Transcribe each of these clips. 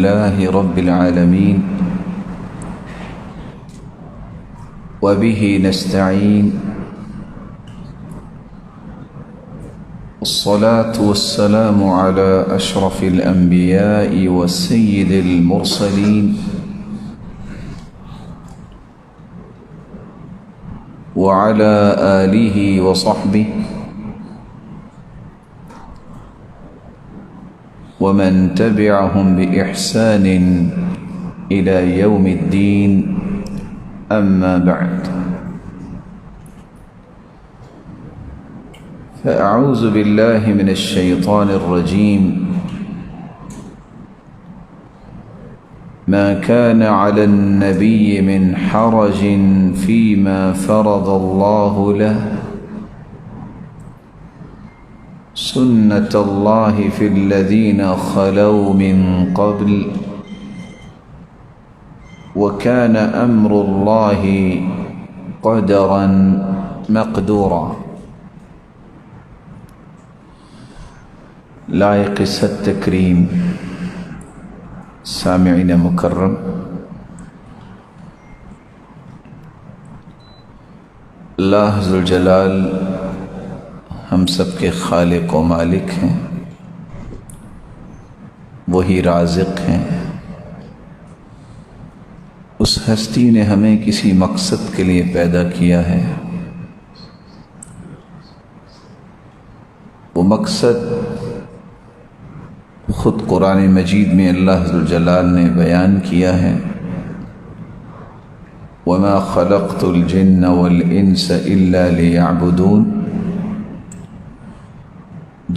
لله رب العالمين وبه نستعين الصلاة والسلام على أشرف الأنبياء والسيد المرسلين وعلى آله وصحبه ومن تبعهم بإحسان إلى يوم الدين أما بعد فأعوذ بالله من الشيطان الرجيم ما كان على النبي من حرج فيما فرض الله له سنة الله في الذين خلوا من قبل وكان أمر الله قدرا مقدورا. لائق ست تکریم سامعین مکرم، اللہ ذوالجلال ہم سب کے خالق و مالک ہیں، وہی رازق ہیں۔ اس ہستی نے ہمیں کسی مقصد کے لیے پیدا کیا ہے، وہ مقصد خود قرآن مجید میں اللہ ذوالجلال نے بیان کیا ہے، وَمَا خَلَقْتُ الْجِنَّ وَالْإِنسَ إِلَّا لِيَعْبُدُونَ۔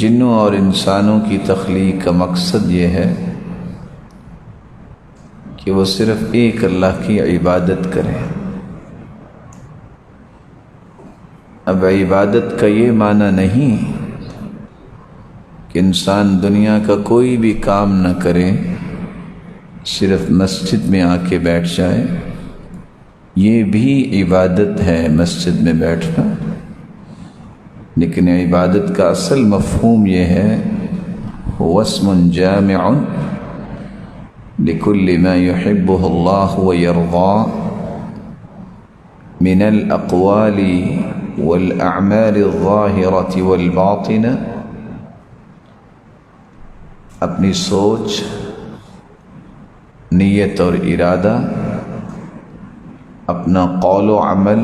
جنوں اور انسانوں کی تخلیق کا مقصد یہ ہے کہ وہ صرف ایک اللہ کی عبادت کریں۔ اب عبادت کا یہ معنی نہیں کہ انسان دنیا کا کوئی بھی کام نہ کرے، صرف مسجد میں آ کے بیٹھ جائے، یہ بھی عبادت ہے مسجد میں بیٹھنا، لیکن عبادت کا اصل مفہوم یہ ہے هو اسم جامع لكل ما يحبه الله ويرضاه من الأقوال والأعمال الظاهرة والباطنة۔ اپنی سوچ، نیت اور ارادہ، اپنا قول و عمل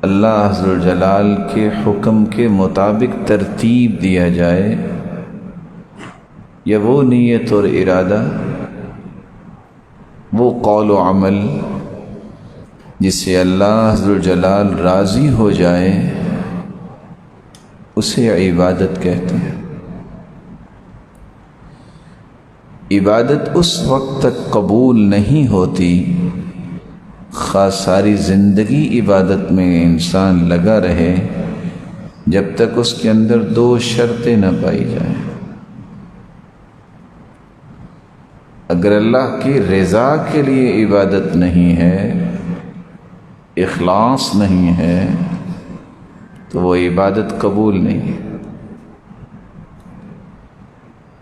اللہ ذوالجلال کے حکم کے مطابق ترتیب دیا جائے، یا وہ نیت اور ارادہ، وہ قول و عمل جس سے اللہ ذوالجلال راضی ہو جائے، اسے عبادت کہتے ہیں۔ عبادت اس وقت تک قبول نہیں ہوتی خواہ ساری زندگی عبادت میں انسان لگا رہے، جب تک اس کے اندر دو شرطیں نہ پائی جائیں۔ اگر اللہ کی رضا کے لیے عبادت نہیں ہے، اخلاص نہیں ہے، تو وہ عبادت قبول نہیں ہے۔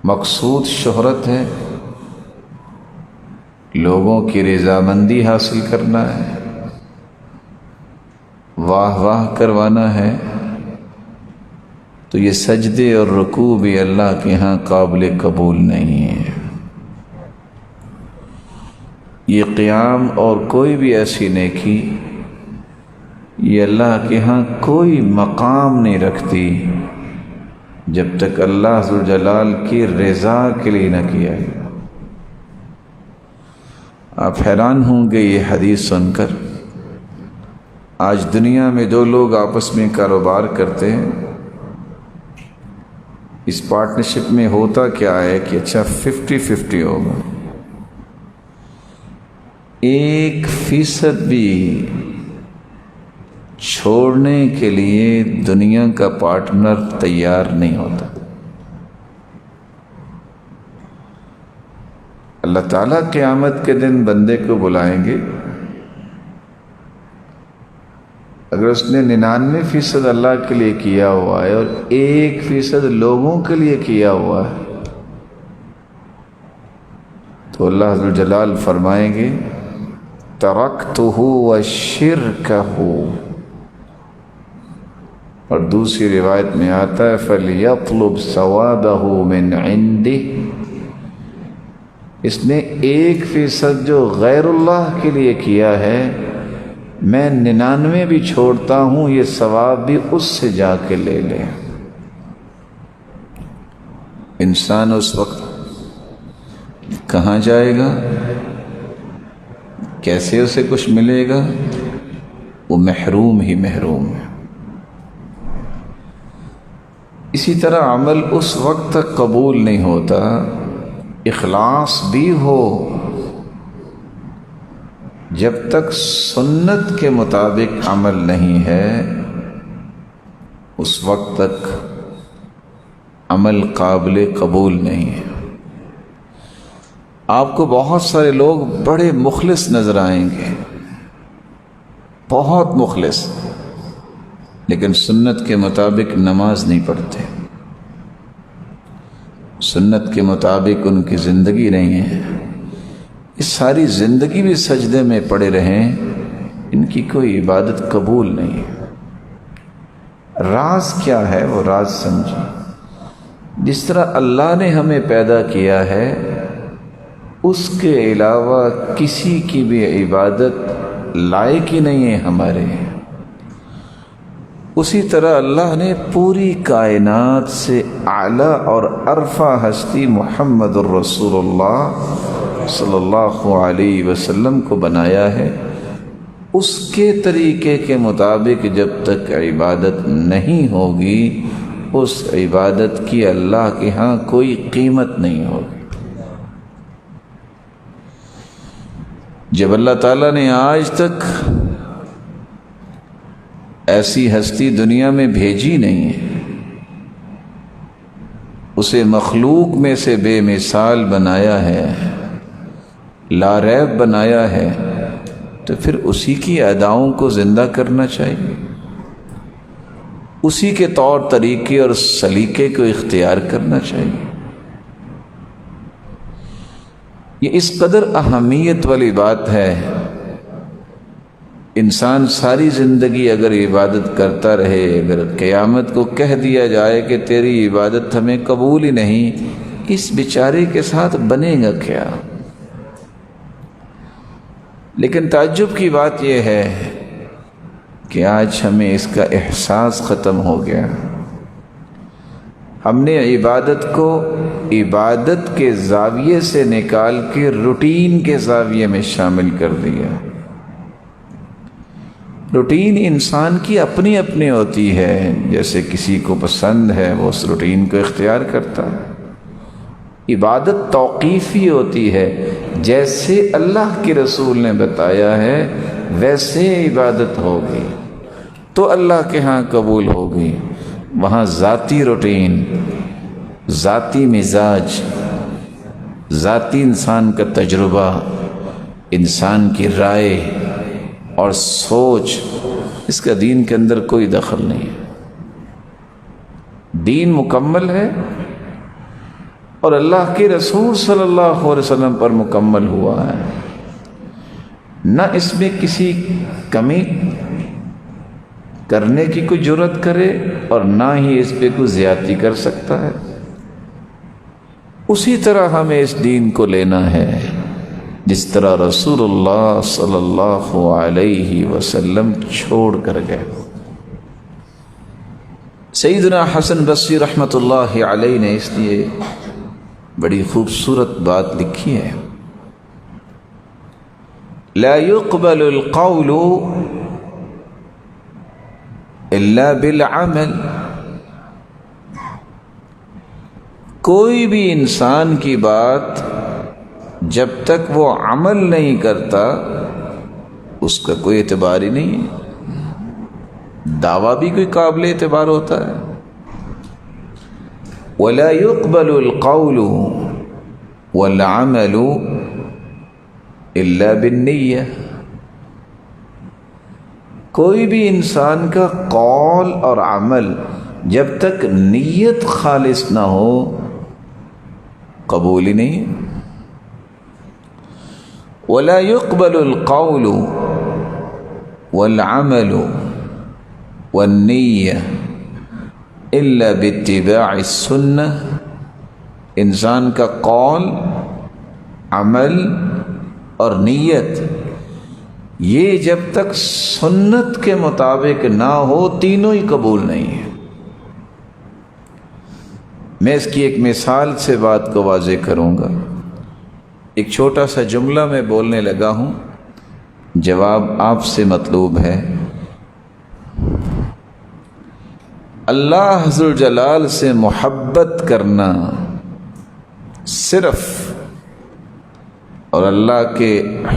مقصود شہرت ہے، لوگوں کی رضامندی حاصل کرنا ہے، واہ واہ کروانا ہے، تو یہ سجدے اور رکوع بھی اللہ کے ہاں قابل قبول نہیں ہے۔ یہ قیام اور کوئی بھی ایسی نیکی، یہ اللہ کے ہاں کوئی مقام نہیں رکھتی جب تک اللہ ذوالجلال کی رضا کے لیے نہ کیا ہے۔ آپ حیران ہوں گے یہ حدیث سن کر، آج دنیا میں دو لوگ آپس میں کاروبار کرتے ہیں، اس پارٹنرشپ میں ہوتا کیا ہے کہ اچھا 50-50 ہوگا، 1% بھی چھوڑنے کے لیے دنیا کا پارٹنر تیار نہیں ہوتا۔ اللہ تعالیٰ قیامت کے دن بندے کو بلائیں گے، اگر اس نے 99% اللہ کے لیے کیا ہوا ہے اور 1% لوگوں کے لیے کیا ہوا ہے، تو اللہ عز و جلال فرمائیں گے ترکتہ وشرکہ، اور دوسری روایت میں آتا ہے فَلْيَطْلُبْ ثَوَابَهُ مِنْ عِنْدِهِ، اس نے 1% جو غیر اللہ کے لیے کیا ہے میں 99 بھی چھوڑتا ہوں، یہ ثواب بھی اس سے جا کے لے لے۔ انسان اس وقت کہاں جائے گا، کیسے اسے کچھ ملے گا؟ وہ محروم ہی محروم ہے۔ اسی طرح عمل اس وقت تک قبول نہیں ہوتا، اخلاص بھی ہو، جب تک سنت کے مطابق عمل نہیں ہے اس وقت تک عمل قابل قبول نہیں ہے۔ آپ کو بہت سارے لوگ بڑے مخلص نظر آئیں گے، بہت مخلص، لیکن سنت کے مطابق نماز نہیں پڑھتے، سنت کے مطابق ان کی زندگی نہیں ہے، اس ساری زندگی بھی سجدے میں پڑے رہیں، ان کی کوئی عبادت قبول نہیں ہے۔ راز کیا ہے؟ وہ راز سمجھیں۔ جس طرح اللہ نے ہمیں پیدا کیا ہے اس کے علاوہ کسی کی بھی عبادت لائق ہی نہیں ہے ہمارے، اسی طرح اللہ نے پوری کائنات سے اعلیٰ اور عرفہ ہستی محمد الرسول اللہ صلی اللہ علیہ وسلم کو بنایا ہے، اس کے طریقے کے مطابق جب تک عبادت نہیں ہوگی اس عبادت کی اللہ کے ہاں کوئی قیمت نہیں ہوگی۔ جب اللہ تعالیٰ نے آج تک ایسی ہستی دنیا میں بھیجی نہیں ہے، اسے مخلوق میں سے بے مثال بنایا ہے، لا ریب بنایا ہے، تو پھر اسی کی اداؤں کو زندہ کرنا چاہیے، اسی کے طور طریقے اور سلیقے کو اختیار کرنا چاہیے۔ یہ اس قدر اہمیت والی بات ہے، انسان ساری زندگی اگر عبادت کرتا رہے، اگر قیامت کو کہہ دیا جائے کہ تیری عبادت ہمیں قبول ہی نہیں، اس بیچارے کے ساتھ بنے گا کیا؟ لیکن تعجب کی بات یہ ہے کہ آج ہمیں اس کا احساس ختم ہو گیا، ہم نے عبادت کو عبادت کے زاویے سے نکال کے روٹین کے زاویے میں شامل کر دیا۔ روٹین انسان کی اپنی اپنی ہوتی ہے، جیسے کسی کو پسند ہے وہ اس روٹین کو اختیار کرتا ہے۔ عبادت توقیفی ہوتی ہے، جیسے اللہ کے رسول نے بتایا ہے ویسے عبادت ہوگی تو اللہ کے ہاں قبول ہوگی۔ وہاں ذاتی روٹین، ذاتی مزاج، ذاتی انسان کا تجربہ، انسان کی رائے اور سوچ، اس کا دین کے اندر کوئی دخل نہیں ہے۔ دین مکمل ہے اور اللہ کے رسول صلی اللہ علیہ وسلم پر مکمل ہوا ہے، نہ اس میں کسی کمی کرنے کی کوئی جرات کرے اور نہ ہی اس پہ کوئی زیادتی کر سکتا ہے۔ اسی طرح ہمیں اس دین کو لینا ہے جس طرح رسول اللہ صلی اللہ علیہ وسلم چھوڑ کر گئے۔ سیدنا حسن بصری رحمۃ اللہ علیہ نے اس لیے بڑی خوبصورت بات لکھی ہے، لا يقبل القول الا بالعمل، کوئی بھی انسان کی بات جب تک وہ عمل نہیں کرتا اس کا کوئی اعتبار ہی نہیں ہے۔ دعویٰ بھی کوئی قابل اعتبار ہوتا ہے؟ وَلَا يُقْبَلُ الْقَوْلُ وَالْعَمَلُ إِلَّا بِالنِّيَّةِ، کوئی بھی انسان کا قول اور عمل جب تک نیت خالص نہ ہو قبول ہی نہیں۔ ولا يقبل القول والعمل والنية الا باتباع السنة. انسان کا قول، عمل اور نیت یہ جب تک سنت کے مطابق نہ ہو تینوں ہی قبول نہیں ہے. میں اس کی ایک مثال سے بات کو واضح کروں گا. ایک چھوٹا سا جملہ میں بولنے لگا ہوں، جواب آپ سے مطلوب ہے. اللہ عز و جلال سے محبت کرنا صرف، اور اللہ کے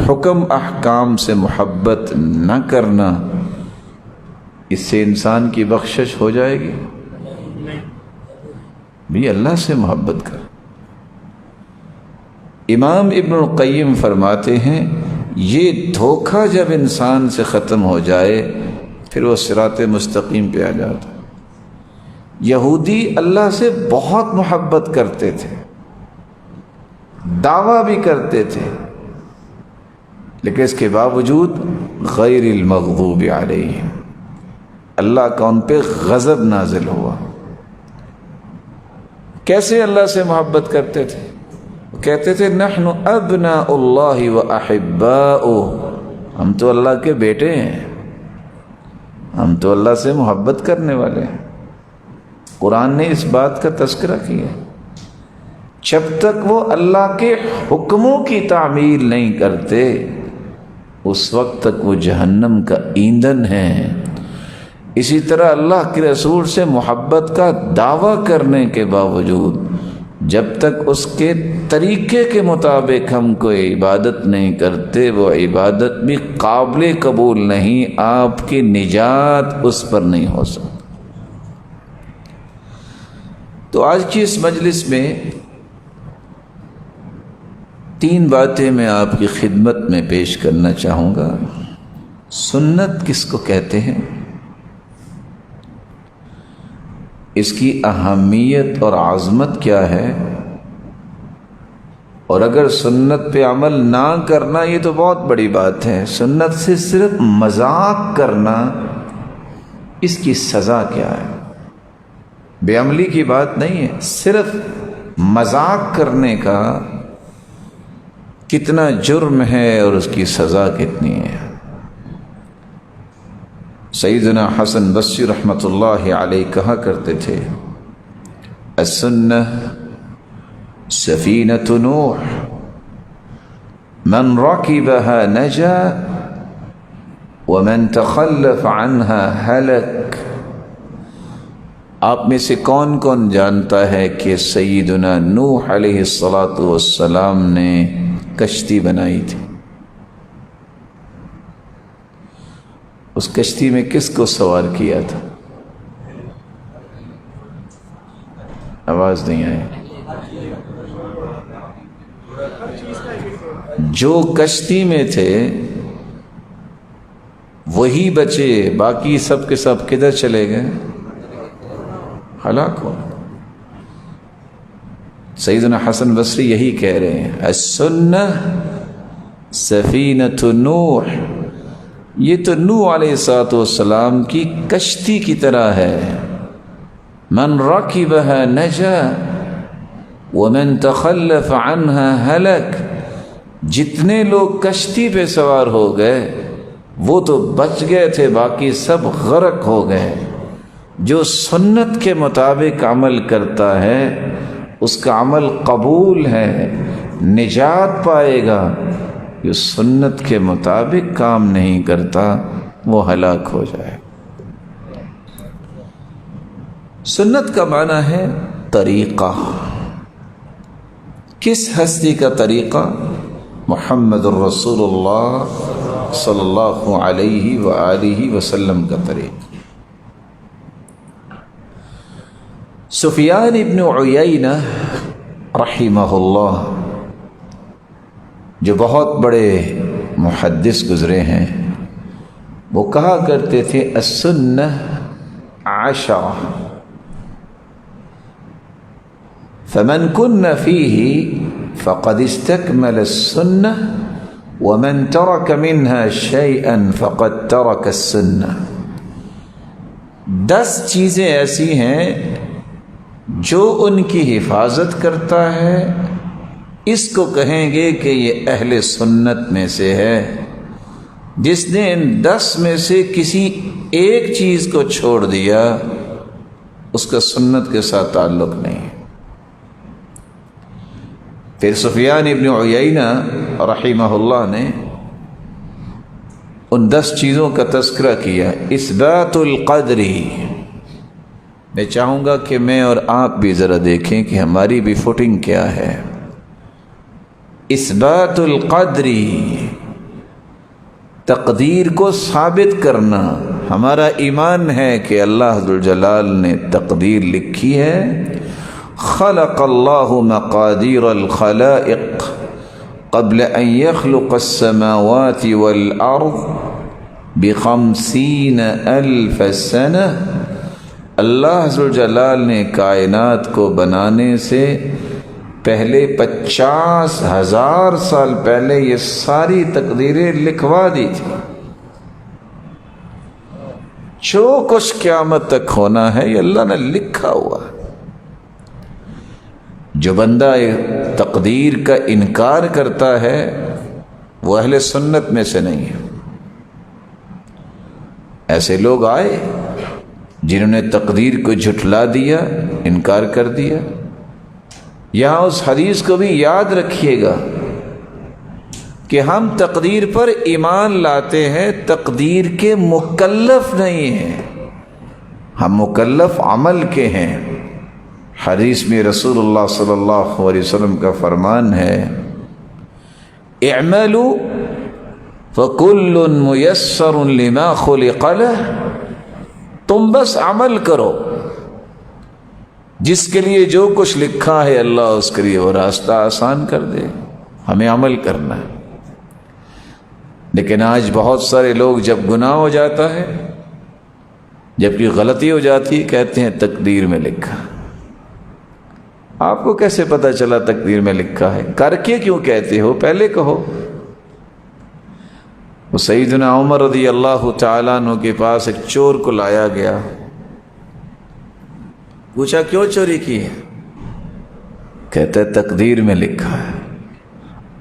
حکم احکام سے محبت نہ کرنا، اس سے انسان کی بخشش ہو جائے گی؟ بھی اللہ سے محبت کر. امام ابن القیم فرماتے ہیں یہ دھوکہ جب انسان سے ختم ہو جائے پھر وہ صراط مستقیم پہ آ جاتا ہے. یہودی اللہ سے بہت محبت کرتے تھے، دعویٰ بھی کرتے تھے، لیکن اس کے باوجود غیر المغضوب علیہم، اللہ کا ان پہ غضب نازل ہوا. کیسے اللہ سے محبت کرتے تھے؟ وہ کہتے تھے نحن ابناء اللہ و احباؤہ، ہم تو اللہ کے بیٹے ہیں، ہم تو اللہ سے محبت کرنے والے ہیں. قرآن نے اس بات کا تذکرہ کیا. جب تک وہ اللہ کے حکموں کی تعمیل نہیں کرتے اس وقت تک وہ جہنم کا ایندھن ہے. اسی طرح اللہ کے رسول سے محبت کا دعویٰ کرنے کے باوجود جب تک اس کے طریقے کے مطابق ہم کوئی عبادت نہیں کرتے وہ عبادت بھی قابل قبول نہیں، آپ کی نجات اس پر نہیں ہو سکتی. تو آج کی اس مجلس میں 3 باتیں میں آپ کی خدمت میں پیش کرنا چاہوں گا. سنت کس کو کہتے ہیں، اس کی اہمیت اور عظمت کیا ہے، اور اگر سنت پہ عمل نہ کرنا یہ تو بہت بڑی بات ہے، سنت سے صرف مذاق کرنا اس کی سزا کیا ہے. بے عملی کی بات نہیں ہے، صرف مذاق کرنے کا کتنا جرم ہے اور اس کی سزا کتنی ہے. سیدنا حسن بصری رحمۃ اللہ علیہ کہا کرتے تھے السنہ سفینۃ نوح من رکبها نجا ومن تخلف عنها ہلک. آپ میں سے کون کون جانتا ہے کہ سیدنا نوح علیہ السلام نے کشتی بنائی تھی؟ اس کشتی میں کس کو سوار کیا تھا؟ آواز نہیں آئی. جو کشتی میں تھے وہی بچے، باقی سب کے سب کدھر چلے گئے؟ ہلاک ہو. سیدنا حسن بصری یہی کہہ رہے ہیں السنہ سفینۃ نوح، یہ تو نوح علیہ السلام کی کشتی کی طرح ہے. من رکبها نجا ومن تخلف عنها ہلک. جتنے لوگ کشتی پہ سوار ہو گئے وہ تو بچ گئے تھے، باقی سب غرق ہو گئے. جو سنت کے مطابق عمل کرتا ہے اس کا عمل قبول ہے، نجات پائے گا. جو سنت کے مطابق کام نہیں کرتا وہ ہلاک ہو جائے. سنت کا معنی ہے طریقہ. کس ہستی کا طریقہ؟ محمد الرسول اللہ صلی اللہ علیہ وآلہ وسلم کا طریقہ. سفیان ابن عیینہ رحمہ اللہ جو بہت بڑے محدث گزرے ہیں، وہ کہا کرتے تھے السنہ عشرہ فمن کن فیہ فقد استکمل السنہ وَمَن تَرَكَ مِنْهَا شَيْئًا فَقَدْ تَرَكَ السُّنَّةَ 10 چیزیں ایسی ہیں جو ان کی حفاظت کرتا ہے، اس کو کہیں گے کہ یہ اہل سنت میں سے ہے۔ جس نے ان 10 میں سے کسی ایک چیز کو چھوڑ دیا اس کا سنت کے ساتھ تعلق نہیں۔ پھر سفیان ابن عیینہ رحمہ اللہ نے ان 10 چیزوں کا تذکرہ کیا۔ اثبات القدری، میں چاہوں گا کہ میں اور آپ بھی ذرا دیکھیں کہ ہماری بھی فوٹنگ کیا ہے۔ اثبات القدری، تقدیر کو ثابت کرنا۔ ہمارا ایمان ہے کہ اللہ ذوالجلال نے تقدیر لکھی ہے۔ خلق اللہ مقادیر الخلائق قبل ان يخلق السماوات والارض ب50,000 سنہ۔ اللہ ذوالجلال نے کائنات کو بنانے سے پہلے 50,000 سال پہلے یہ ساری تقدیریں لکھوا دی تھی۔ جو کچھ قیامت تک ہونا ہے یہ اللہ نے لکھا ہوا ہے۔ جو بندہ تقدیر کا انکار کرتا ہے وہ اہل سنت میں سے نہیں ہے۔ ایسے لوگ آئے جنہوں نے تقدیر کو جھٹلا دیا، انکار کر دیا۔ یہاں اس حدیث کو بھی یاد رکھیے گا کہ ہم تقدیر پر ایمان لاتے ہیں، تقدیر کے مکلف نہیں ہیں، ہم مکلف عمل کے ہیں۔ حدیث میں رسول اللہ صلی اللہ علیہ وسلم کا فرمان ہے، اعملوا فکل میسر لما خلق لہ، تم بس عمل کرو، جس کے لیے جو کچھ لکھا ہے اللہ اس کے لیے وہ راستہ آسان کر دے۔ ہمیں عمل کرنا ہے۔ لیکن آج بہت سارے لوگ جب گناہ ہو جاتا ہے، جب کوئی غلطی ہو جاتی ہے، کہتے ہیں تقدیر میں لکھا۔ آپ کو کیسے پتا چلا تقدیر میں لکھا ہے؟ کر کے کیوں کہتے ہو؟ پہلے کہو۔ وہ سیدنا عمر رضی اللہ تعالیٰ عنہ کے پاس ایک چور کو لایا گیا، پوچھا کیوں چوری کی ہے؟ کہتا ہے تقدیر میں لکھا ہے۔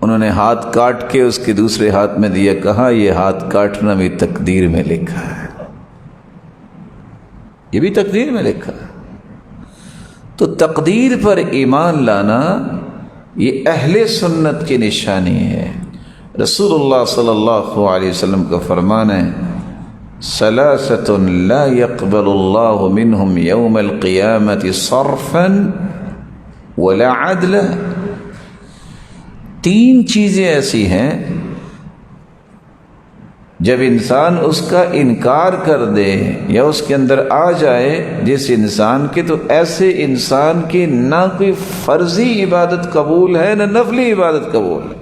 انہوں نے ہاتھ کاٹ کے اس کے دوسرے ہاتھ میں دیا، کہا یہ ہاتھ کاٹنا بھی تقدیر میں لکھا ہے، یہ بھی تقدیر میں لکھا ہے۔ تو تقدیر پر ایمان لانا یہ اہل سنت کی نشانی ہے۔ رسول اللہ صلی اللہ علیہ وسلم کا فرمان ہے، ثلاثۃ لا يقبل اللہ منہم یوم القیامۃ صرفا ولا عدلا۔ 3 چیزیں ایسی ہیں جب انسان اس کا انکار کر دے یا اس کے اندر آ جائے جس انسان کے، تو ایسے انسان کی نہ کوئی فرضی عبادت قبول ہے نہ نفلی عبادت قبول ہے۔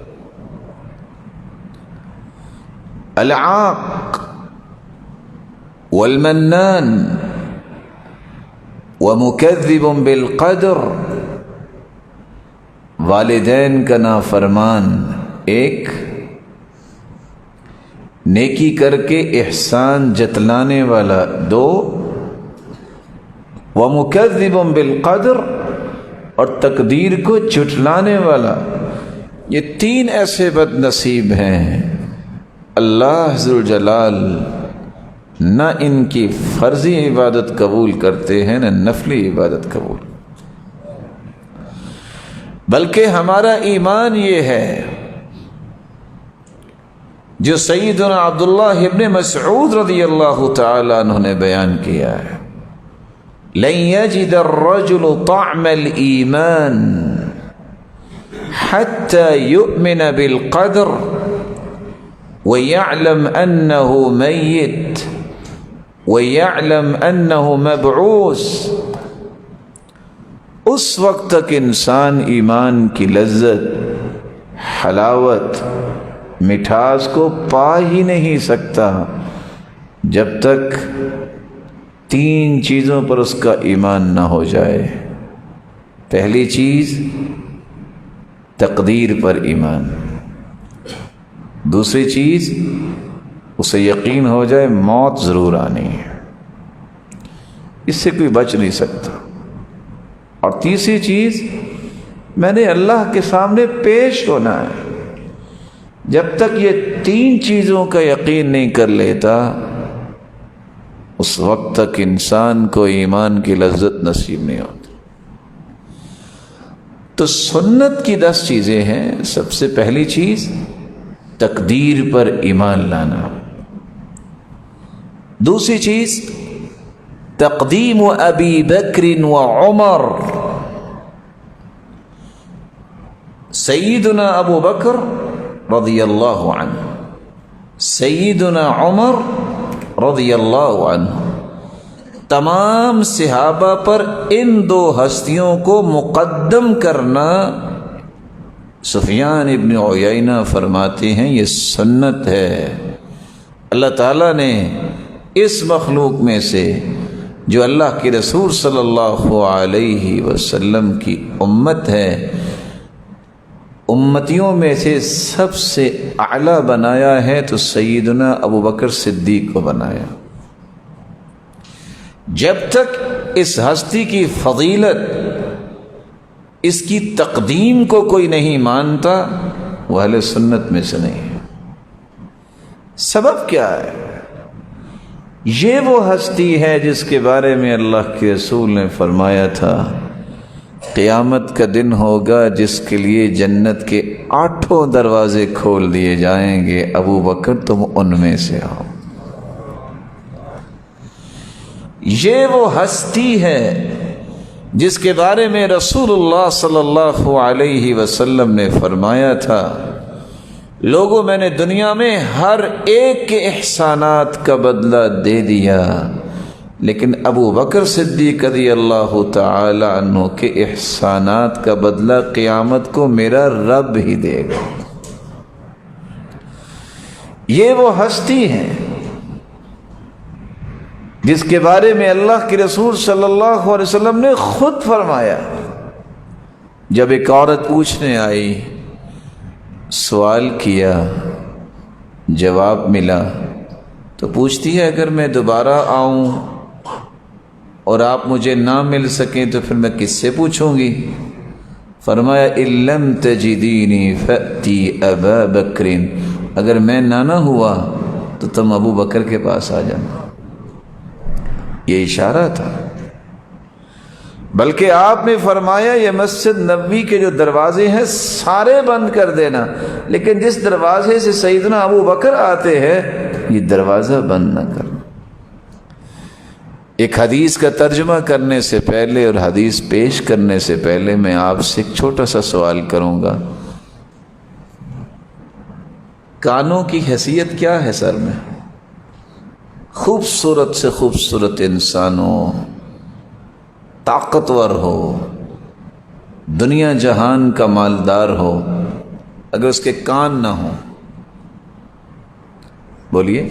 العاق والمنان ومکذب بالقدر، والدین کا نافرمان 1، نیکی کر کے احسان جتلانے والا 2، ومکذب بالقدر، اور تقدیر کو جھٹلانے والا۔ یہ 3 ایسے بد نصیب ہیں، اللہ ذوالجلال نہ ان کی فرضی عبادت قبول کرتے ہیں نہ نفلی عبادت قبول، بلکہ ہمارا ایمان یہ ہے جو سیدنا عبداللہ ابن مسعود رضی اللہ تعالیٰ عنہ نے بیان کیا ہے، لن یجد الرجل طعم الایمان حتى يؤمن بالقدر ويعلم أنه ميت ويعلم أنه مبعوث۔ اس وقت تک انسان ایمان کی لذت، حلاوت، مٹھاس کو پا ہی نہیں سکتا جب تک 3 چیزوں پر اس کا ایمان نہ ہو جائے۔ پہلی چیز تقدیر پر ایمان، دوسری چیز اسے یقین ہو جائے موت ضرور آنی ہے، اس سے کوئی بچ نہیں سکتا۔ اور تیسری چیز میں نے اللہ کے سامنے پیش ہونا ہے۔ جب تک یہ تین چیزوں کا یقین نہیں کر لیتا اس وقت تک انسان کو ایمان کی لذت نصیب نہیں ہوتی۔ تو سنت کی 10 چیزیں ہیں۔ سب سے پہلی چیز تقدیر پر ایمان لانا، دوسری چیز تقدیم ابی بکر و عمر، سیدنا ابو بکر رضی اللہ عنہ، سیدنا عمر رضی اللہ عنہ، تمام صحابہ پر ان 2 ہستیوں کو مقدم کرنا۔ سفیان ابن عیینہ فرماتے ہیں یہ سنت ہے۔ اللہ تعالیٰ نے اس مخلوق میں سے جو اللہ کے رسول صلی اللہ علیہ وسلم کی امت ہے، امتیوں میں سے سب سے اعلیٰ بنایا ہے تو سیدنا ابو بکر صدیق کو بنایا۔ جب تک اس ہستی کی فضیلت، اس کی تقدیم کو کوئی نہیں مانتا وہ اہل سنت میں سے نہیں ہے۔ سبب کیا ہے؟ یہ وہ ہستی ہے جس کے بارے میں اللہ کے رسول نے فرمایا تھا قیامت کا دن ہوگا جس کے لیے جنت کے 8 دروازے کھول دیے جائیں گے، ابو بکر تم ان میں سے ہو۔ یہ وہ ہستی ہے جس کے بارے میں رسول اللہ صلی اللہ علیہ وسلم نے فرمایا تھا لوگوں میں نے دنیا میں ہر ایک کے احسانات کا بدلہ دے دیا، لیکن ابو بکر صدیق رضی اللہ تعالی عنہ کے احسانات کا بدلہ قیامت کو میرا رب ہی دے گا۔ یہ وہ ہستی ہے جس کے بارے میں اللہ کے رسول صلی اللہ علیہ وسلم نے خود فرمایا۔ جب ایک عورت پوچھنے آئی، سوال کیا، جواب ملا، تو پوچھتی ہے اگر میں دوبارہ آؤں اور آپ مجھے نہ مل سکیں تو پھر میں کس سے پوچھوں گی؟ فرمایا ان لم تجدینی فأتی ابا بکر، اگر میں نہ ہوا تو تم ابو بکر کے پاس آ جانا۔ یہ اشارہ تھا۔ بلکہ آپ نے فرمایا یہ مسجد نبوی کے جو دروازے ہیں سارے بند کر دینا، لیکن جس دروازے سے سیدنا ابو بکر آتے ہیں یہ دروازہ بند نہ کرنا۔ ایک حدیث کا ترجمہ کرنے سے پہلے اور حدیث پیش کرنے سے پہلے میں آپ سے ایک چھوٹا سا سوال کروں گا۔ کانوں کی حیثیت کیا ہے سر میں؟ خوبصورت سے خوبصورت انسان ہو، طاقتور ہو، دنیا جہان کا مالدار ہو، اگر اس کے کان نہ ہوں، بولیے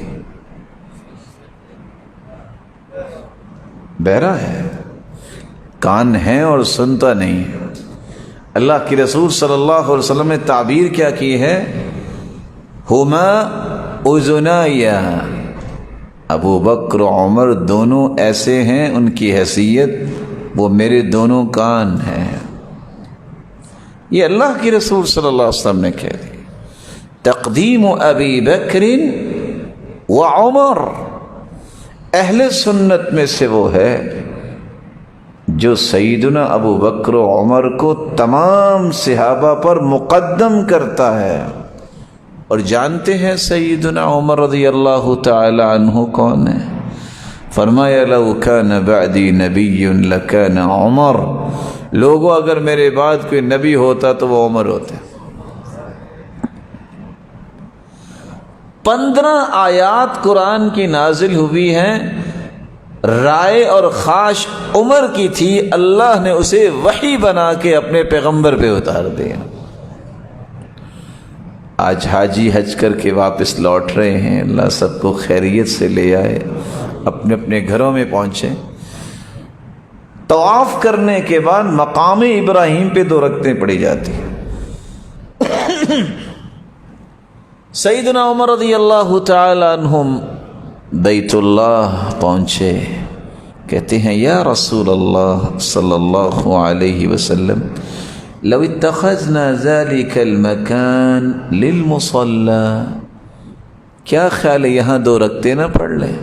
بہرا ہے، کان ہیں اور سنتا نہیں۔ اللہ کے رسول صلی اللہ علیہ وسلم نے تعبیر کیا کی ہے؟ ہما اذنایا، ابو بکر و عمر دونوں ایسے ہیں ان کی حیثیت وہ میرے دونوں کان ہیں۔ یہ اللہ کے رسول صلی اللہ علیہ وسلم نے کہہ دی۔ تقدیم ابی بکر و عمر، اہل سنت میں سے وہ ہے جو سیدنا ابو بکر و عمر کو تمام صحابہ پر مقدم کرتا ہے۔ اور جانتے ہیں سیدنا عمر رضی اللہ تعالی عنہ کون ہے؟ فرمایا لو کان بعدی نبی لکان عمر، لوگوں اگر میرے بعد کوئی نبی ہوتا تو وہ عمر ہوتے۔ 15 آیات قرآن کی نازل ہوئی ہیں، رائے اور خواہش عمر کی تھی، اللہ نے اسے وحی بنا کے اپنے پیغمبر پہ اتار دیا۔ آج حاجی حج کر کے واپس لوٹ رہے ہیں، اللہ سب کو خیریت سے لے آئے، اپنے اپنے گھروں میں پہنچے۔ طواف کرنے کے بعد مقام ابراہیم پہ 2 رکعتیں پڑھی جاتی ہیں۔ سیدنا عمر رضی اللہ تعالی عنہم بیت اللہ پہنچے، کہتے ہیں یا رسول اللہ صلی اللہ علیہ وسلم لو اتخذنا ذلك المكان للمصلى، کیا خیال ہے یہاں 2 رکعتیں نہ پڑھ لیں؟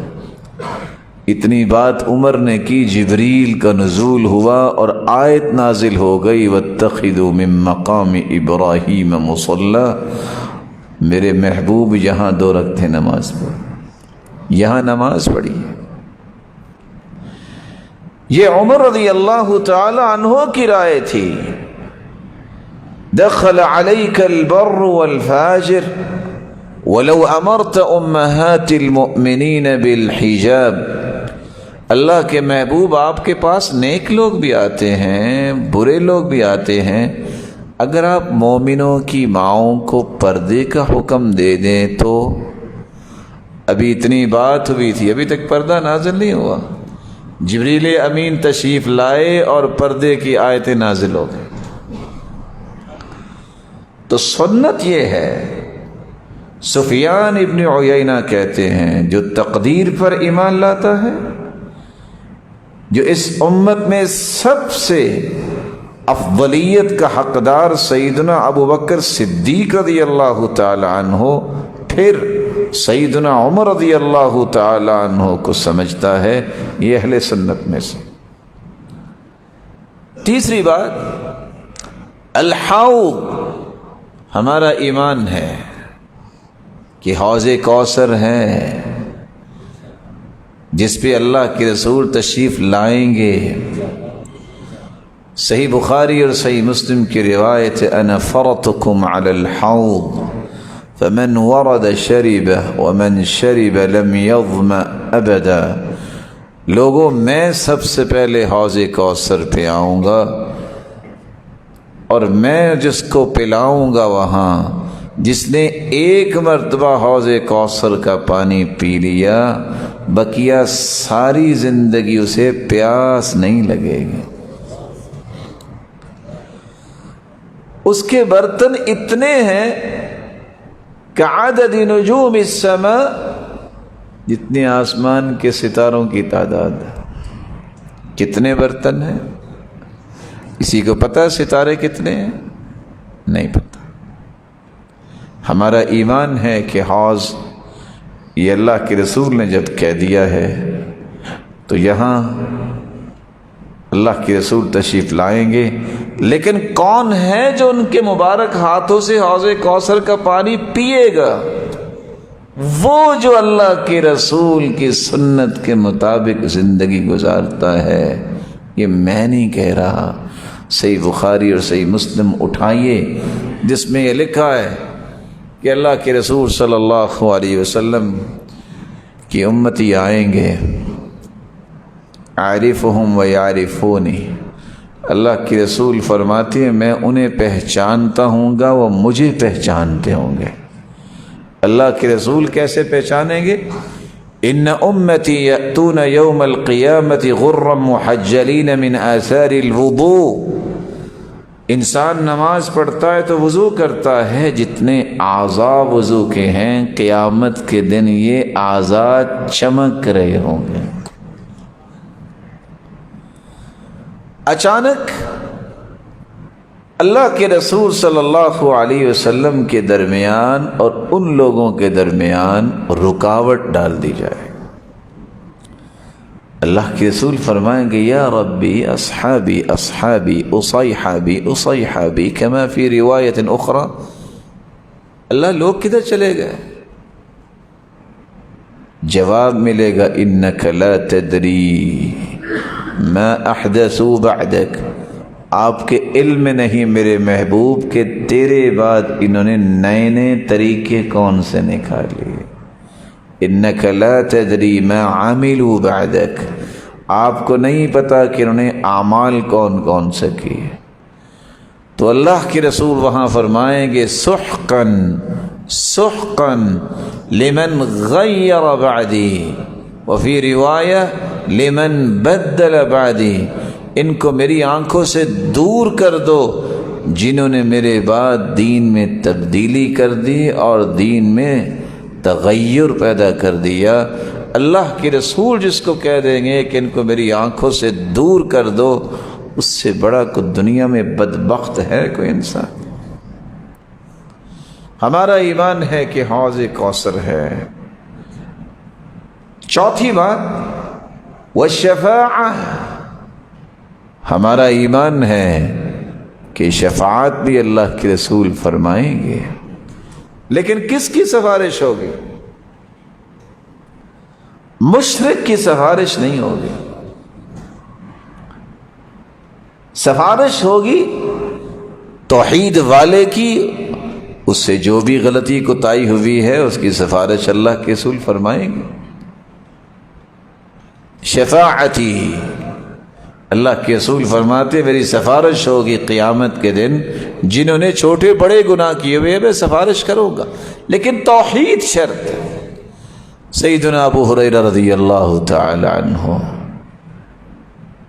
اتنی بات عمر نے کی، جبریل کا نزول ہوا اور آیت نازل ہو گئی واتخذوا من مقام ابراہیم مصلی، میرے محبوب یہاں 2 رکعتیں نماز پڑھ، یہاں نماز پڑھی ہے۔ یہ عمر رضی اللہ تعالی عنہ کی رائے تھی۔ دخل عليك البر والفاجر ولو امرت امہات المؤمنین بالحجاب، اللہ کے محبوب آپ کے پاس نیک لوگ بھی آتے ہیں، برے لوگ بھی آتے ہیں، اگر آپ مومنوں کی ماؤں کو پردے کا حکم دے دیں تو، ابھی اتنی بات ہوئی تھی، ابھی تک پردہ نازل نہیں ہوا، جبریل امین تشریف لائے اور پردے کی آیتیں نازل ہو گئی۔ تو سنت یہ ہے، سفیان ابن عیینہ کہتے ہیں جو تقدیر پر ایمان لاتا ہے، جو اس امت میں سب سے افضلیت کا حقدار سیدنا ابو بکر صدیق رضی اللہ تعالی عنہ، پھر سیدنا عمر رضی اللہ تعالی عنہ کو سمجھتا ہے، یہ اہل سنت میں سے۔ تیسری بات، الحوض ہمارا ایمان ہے کہ حوض کوثر ہے جس پہ اللہ کے رسول تشریف لائیں گے۔ صحیح بخاری اور صحیح مسلم کی روایت، انا فرطکم علی الحوض فمن ورد شرب ومن شرب لم يظمأ ابدا، لوگوں میں سب سے پہلے حوض کوثر پہ آؤں گا اور میں جس کو پلاؤں گا وہاں، جس نے ایک مرتبہ حوض کوثر کا پانی پی لیا بقیہ ساری زندگی اسے پیاس نہیں لگے گی۔ اس کے برتن اتنے ہیں کعدد نجوم السماء، جتنے آسمان کے ستاروں کی تعداد ہے۔ کتنے برتن ہیں؟ کسی کو پتہ ستارے کتنے ہیں؟ نہیں پتہ۔ ہمارا ایمان ہے کہ حوض یہ اللہ کے رسول نے جب کہہ دیا ہے تو یہاں اللہ کے رسول تشریف لائیں گے، لیکن کون ہے جو ان کے مبارک ہاتھوں سے حوض کوثر کا پانی پیے گا؟ وہ جو اللہ کے رسول کی سنت کے مطابق زندگی گزارتا ہے۔ یہ میں نہیں کہہ رہا، صحیح بخاری اور صحیح مسلم اٹھائیے جس میں یہ لکھا ہے کہ اللہ کے رسول صلی اللہ علیہ وسلم کی امتی آئیں گے، عارفہم و یعرفونی، اللہ کے رسول فرماتے ہیں میں انہیں پہچانتا ہوں گا، وہ مجھے پہچانتے ہوں گے۔ اللہ کے رسول کیسے پہچانیں گے؟ ان امتی یأتون یوم القیامت غرا محجلین من آثار الوضوء، انسان نماز پڑھتا ہے تو وضو کرتا ہے، جتنے اعضاء وضو کے ہیں قیامت کے دن یہ اعضاء چمک رہے ہوں گے۔ اچانک اللہ کے رسول صلی اللہ علیہ وسلم کے درمیان اور ان لوگوں کے درمیان رکاوٹ ڈال دی جائے۔ اللہ کے رسول فرمائیں گے یا ربی اصحابی اصحابی اصیحابی اصیحابی کما فی روایت اخری، اللہ لوگ کدھر چلے گئے؟ جواب ملے گا انک لا تدری ما احدثوا بعدک، آپ کے علم میں نہیں میرے محبوب کہ تیرے بعد انہوں نے نئے نئے طریقے کون سے نکالے۔ انک لا تدری ما عملوا بعدک، آپ کو نہیں پتا کہ انہوں نے اعمال کون کون سے کیے۔ تو اللہ کے رسول وہاں فرمائیں گے سحقاً سحقاً لمن غیر بعدی، وفی روایہ لمن بدل بعدی، ان کو میری آنکھوں سے دور کر دو، جنہوں نے میرے بعد دین میں تبدیلی کر دی اور دین میں تغیر پیدا کر دیا۔ اللہ کے رسول جس کو کہہ دیں گے کہ ان کو میری آنکھوں سے دور کر دو، اس سے بڑا کوئی دنیا میں بدبخت ہے کوئی انسان؟ ہمارا ایمان ہے کہ حوض کوثر ہے۔ چوتھی بات والشفاعہ، ہمارا ایمان ہے کہ شفاعت بھی اللہ کے رسول فرمائیں گے، لیکن کس کی سفارش ہوگی؟ مشرک کی سفارش نہیں ہوگی، سفارش ہوگی توحید والے کی۔ اس سے جو بھی غلطی کوتاہی ہوئی ہے اس کی سفارش اللہ کے رسول فرمائیں گے۔ شفاعتی، اللہ کے رسول فرماتے میری سفارش ہوگی قیامت کے دن، جنہوں نے چھوٹے بڑے گناہ کیے ہوئے میں سفارش کروں گا، لیکن توحید شرط۔ سیدنا ابو ہریرہ رضی اللہ تعالی عنہ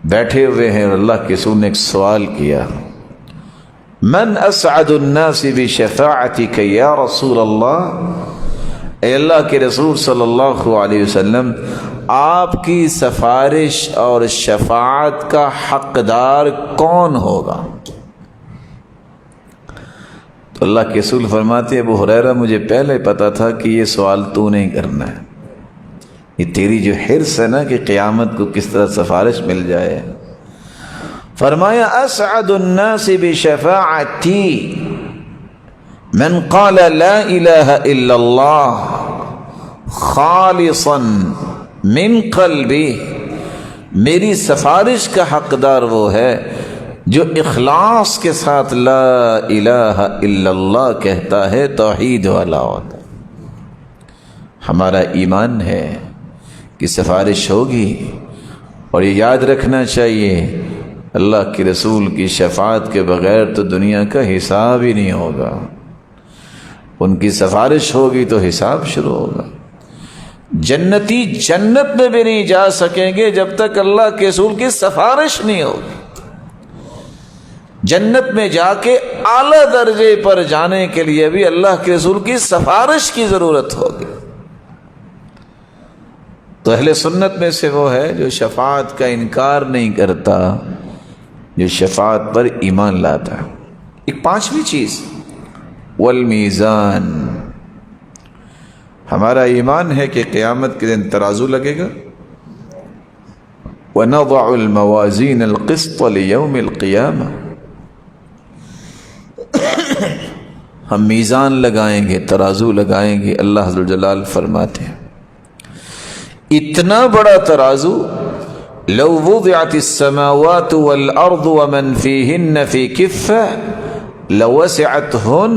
بیٹھے ہوئے ہیں اور اللہ کے رسول نے ایک سوال کیا، من اسعد الناس بشفاعتک یا رسول اللہ، اے اللہ کے رسول صلی اللہ علیہ وسلم، آپ کی سفارش اور شفاعت کا حقدار کون ہوگا؟ تو اللہ کے رسول فرماتے ابو ہریرہ مجھے پہلے پتا تھا کہ یہ سوال تو نہیں کرنا ہے، یہ تیری جو حرص ہے نا کہ قیامت کو کس طرح سفارش مل جائے۔ فرمایا اسعد الناس بشفاعتی من قال لا الہ الا اللہ خالصا من قلبی، میری سفارش کا حقدار وہ ہے جو اخلاص کے ساتھ لا الہ الا اللہ کہتا ہے، توحید والا ہوتا ہے۔ ہمارا ایمان ہے کہ سفارش ہوگی، اور یہ یاد رکھنا چاہیے اللہ کے رسول کی شفاعت کے بغیر تو دنیا کا حساب ہی نہیں ہوگا، ان کی سفارش ہوگی تو حساب شروع ہوگا۔ جنتی جنت میں بھی نہیں جا سکیں گے جب تک اللہ کے رسول کی سفارش نہیں ہوگی۔ جنت میں جا کے اعلیٰ درجے پر جانے کے لیے بھی اللہ کے رسول کی سفارش کی ضرورت ہوگی۔ تو اہل سنت میں سے وہ ہے جو شفاعت کا انکار نہیں کرتا، جو شفاعت پر ایمان لاتا ہے۔ ایک پانچویں چیز والمیزان، ہمارا ایمان ہے کہ قیامت کے دن ترازو لگے گا۔ وَنَضَعُ الْمَوَازِينَ الْقِسْطَ لِيَوْمِ الْقِيَامَةِ، ہم میزان لگائیں گے، ترازو لگائیں گے۔ اللہ عز و جلال فرماتے ہیں اتنا بڑا ترازو، لو وضعت السماوات والارض ومن فيهن في كفة لوسعتهن،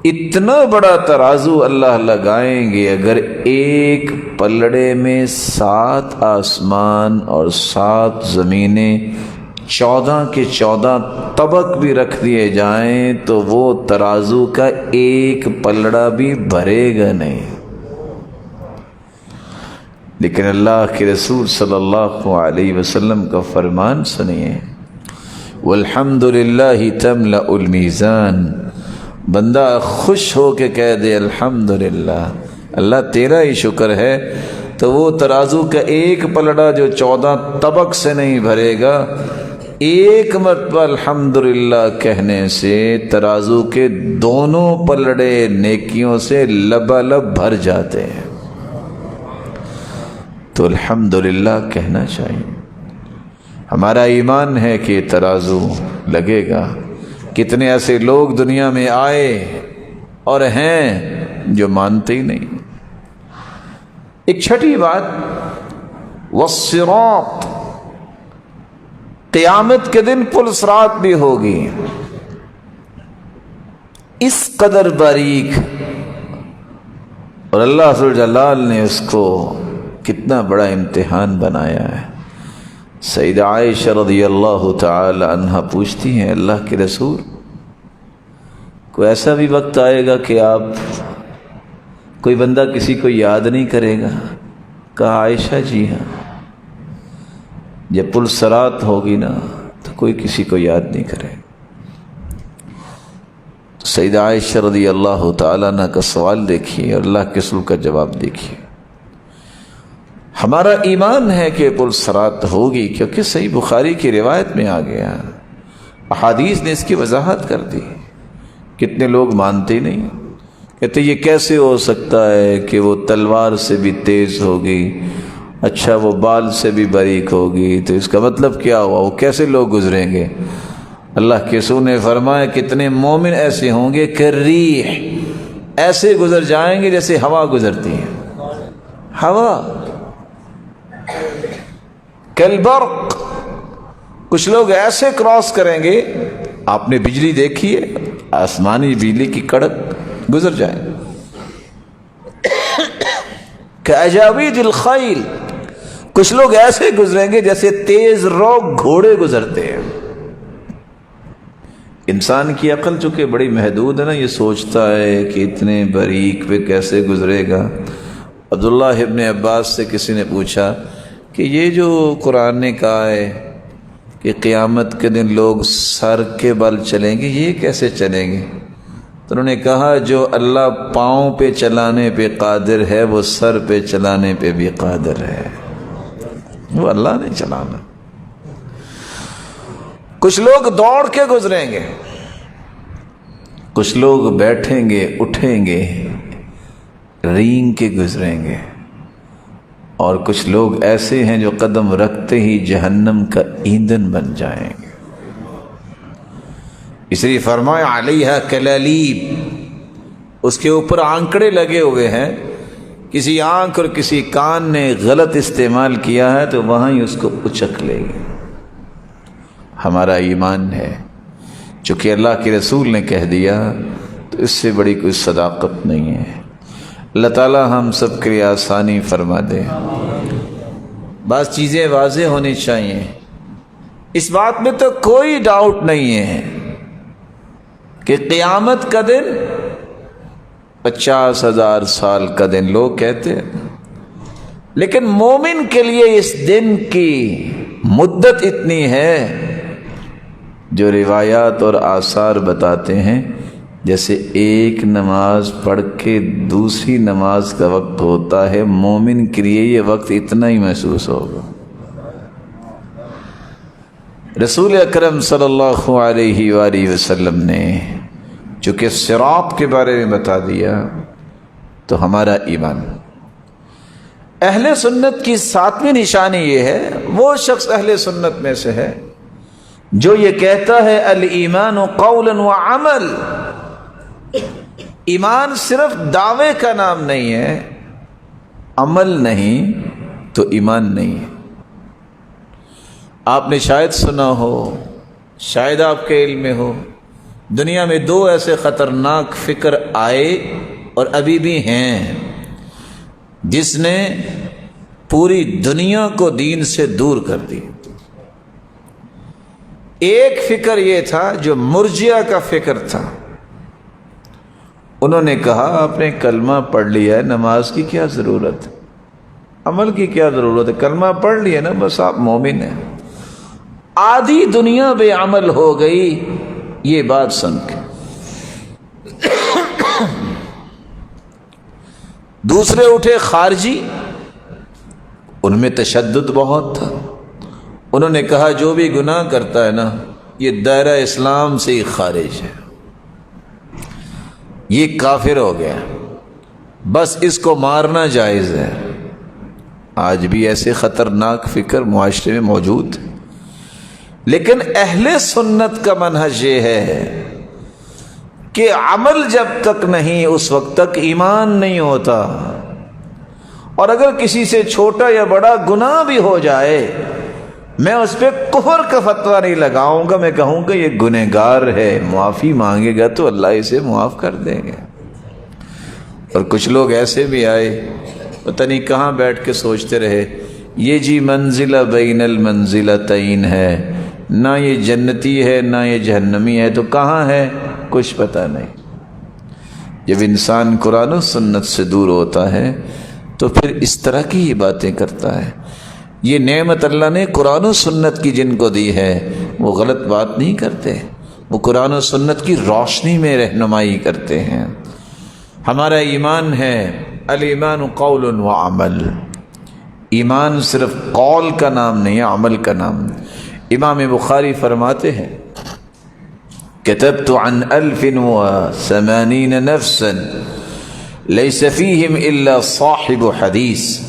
اتنا بڑا ترازو اللہ لگائیں گے اگر ایک پلڑے میں 7 آسمان اور 7 زمینیں 14 کے 14 طبق بھی رکھ دیے جائیں تو وہ ترازو کا ایک پلڑا بھی بھرے گا نہیں۔ لیکن اللہ کے رسول صلی اللہ علیہ وسلم کا فرمان سنیے، والحمد للہ تملأ المیزان، بندہ خوش ہو کے کہہ دے الحمدللہ، اللہ تیرا ہی شکر ہے، تو وہ ترازو کا ایک پلڑا جو 14 طبق سے نہیں بھرے گا، ایک مرتبہ الحمدللہ کہنے سے ترازو کے دونوں پلڑے نیکیوں سے لبالب بھر جاتے ہیں۔ تو الحمدللہ کہنا چاہیے۔ ہمارا ایمان ہے کہ ترازو لگے گا۔ کتنے ایسے لوگ دنیا میں آئے اور ہیں جو مانتے ہی نہیں۔ ایک چھٹی بات والصراط، قیامت کے دن پل صراط بھی ہوگی۔ اس قدر باریک، اور اللہ عز و جلال نے اس کو کتنا بڑا امتحان بنایا ہے۔ سیدہ عائشہ رضی اللہ تعالی عنہ پوچھتی ہیں اللہ کے رسول، کوئی ایسا بھی وقت آئے گا کہ آپ کوئی بندہ کسی کو یاد نہیں کرے گا؟ کہا عائشہ جی ہاں، جب پل صراط ہوگی نا تو کوئی کسی کو یاد نہیں کرے گا۔ سیدہ عائشہ رضی اللہ تعالیٰ عنہ کا سوال دیکھیے اور اللہ کے رسول کا جواب دیکھیے۔ ہمارا ایمان ہے کہ پل صراط ہوگی، کیونکہ صحیح بخاری کی روایت میں آ گیا، احادیث نے اس کی وضاحت کر دی۔ کتنے لوگ مانتے ہی نہیں، کہتے یہ کیسے ہو سکتا ہے کہ وہ تلوار سے بھی تیز ہوگی، اچھا وہ بال سے بھی باریک ہوگی، تو اس کا مطلب کیا ہوا، وہ کیسے لوگ گزریں گے؟ اللہ کے رسول نے فرمایا کتنے مومن ایسے ہوں گے کہ ریح ایسے گزر جائیں گے جیسے ہوا گزرتی ہے، ہوا کالبرق، کچھ لوگ ایسے کراس کریں گے، آپ نے بجلی دیکھی ہے، آسمانی بجلی کی کڑک گزر جائے، کاجاوید الخیل، کچھ لوگ ایسے گزریں گے جیسے تیز رو گھوڑے گزرتے ہیں۔ انسان کی عقل چونکہ بڑی محدود ہے نا، یہ سوچتا ہے کہ اتنے باریک پہ کیسے گزرے گا۔ عبداللہ ابن عباس سے کسی نے پوچھا کہ یہ جو قرآن نے کہا ہے کہ قیامت کے دن لوگ سر کے بل چلیں گے، یہ کیسے چلیں گے؟ تو انہوں نے کہا جو اللہ پاؤں پہ چلانے پہ قادر ہے وہ سر پہ چلانے پہ بھی قادر ہے، وہ اللہ نے چلانا۔ کچھ لوگ دوڑ کے گزریں گے، کچھ لوگ بیٹھیں گے اٹھیں گے رینگ کے گزریں گے، اور کچھ لوگ ایسے ہیں جو قدم رکھتے ہی جہنم کا ایندھن بن جائیں گے۔ اس لیے فرمایا علیہا کلالیب، اس کے اوپر آنکڑے لگے ہوئے ہیں، کسی آنکھ اور کسی کان نے غلط استعمال کیا ہے تو وہاں ہی اس کو اچک لے گے۔ ہمارا ایمان ہے، چونکہ اللہ کے رسول نے کہہ دیا تو اس سے بڑی کوئی صداقت نہیں ہے۔ اللہ تعالی ہم سب کے لیے آسانی فرما دے۔ بعض چیزیں واضح ہونی چاہیے، اس بات میں تو کوئی ڈاؤٹ نہیں ہے کہ قیامت کا دن 50,000 سال کا دن لوگ کہتے ہیں، لیکن مومن کے لیے اس دن کی مدت اتنی ہے جو روایات اور آثار بتاتے ہیں جیسے ایک نماز پڑھ کے دوسری نماز کا وقت ہوتا ہے، مومن کے لیے یہ وقت اتنا ہی محسوس ہوگا۔ رسول اکرم صلی اللہ علیہ وآلہ وسلم نے چونکہ صراط کے بارے میں بتا دیا تو ہمارا ایمان۔ اہل سنت کی 7ویں نشانی یہ ہے، وہ شخص اہل سنت میں سے ہے جو یہ کہتا ہے الایمان قولا وعمل، ایمان صرف دعوے کا نام نہیں ہے، عمل نہیں تو ایمان نہیں ہے۔ آپ نے شاید سنا ہو، شاید آپ کے علم میں ہو، دنیا میں 2 ایسے خطرناک فکر آئے اور ابھی بھی ہیں جس نے پوری دنیا کو دین سے دور کر دی۔ ایک فکر یہ تھا جو مرجئہ کا فکر تھا، انہوں نے کہا آپ نے کلمہ پڑھ لیا ہے، نماز کی کیا ضرورت ہے، عمل کی کیا ضرورت ہے، کلمہ پڑھ لیا نا بس آپ مومن ہیں۔ آدھی دنیا بے عمل ہو گئی یہ بات سن کے۔ دوسرے اٹھے خارجی، ان میں تشدد بہت تھا، انہوں نے کہا جو بھی گناہ کرتا ہے نا یہ دائرہ اسلام سے ہی خارج ہے، یہ کافر ہو گیا، بس اس کو مارنا جائز ہے۔ آج بھی ایسے خطرناک فکر معاشرے میں موجود ہے، لیکن اہل سنت کا منہج یہ ہے کہ عمل جب تک نہیں اس وقت تک ایمان نہیں ہوتا، اور اگر کسی سے چھوٹا یا بڑا گناہ بھی ہو جائے میں اس پہ کفر کا فتویٰ نہیں لگاؤں گا، میں کہوں گا یہ گنہگار ہے، معافی مانگے گا تو اللہ اسے معاف کر دیں گے۔ اور کچھ لوگ ایسے بھی آئے پتہ نہیں کہاں بیٹھ کے سوچتے رہے یہ جی منزلہ بین المنزلتین ہے، نہ یہ جنتی ہے نہ یہ جہنمی ہے، تو کہاں ہے کچھ پتہ نہیں۔ جب انسان قرآن و سنت سے دور ہوتا ہے تو پھر اس طرح کی ہی باتیں کرتا ہے۔ یہ نعمت اللہ نے قرآن و سنت کی جن کو دی ہے وہ غلط بات نہیں کرتے، وہ قرآن و سنت کی روشنی میں رہنمائی کرتے ہیں۔ ہمارا ایمان ہے الایمان قول و عمل، ایمان صرف قول کا نام نہیں ہے، عمل کا نام۔ امام بخاری فرماتے ہیں كتبت عن 1080 نفسا ليس فيهم إلا صاحب حديث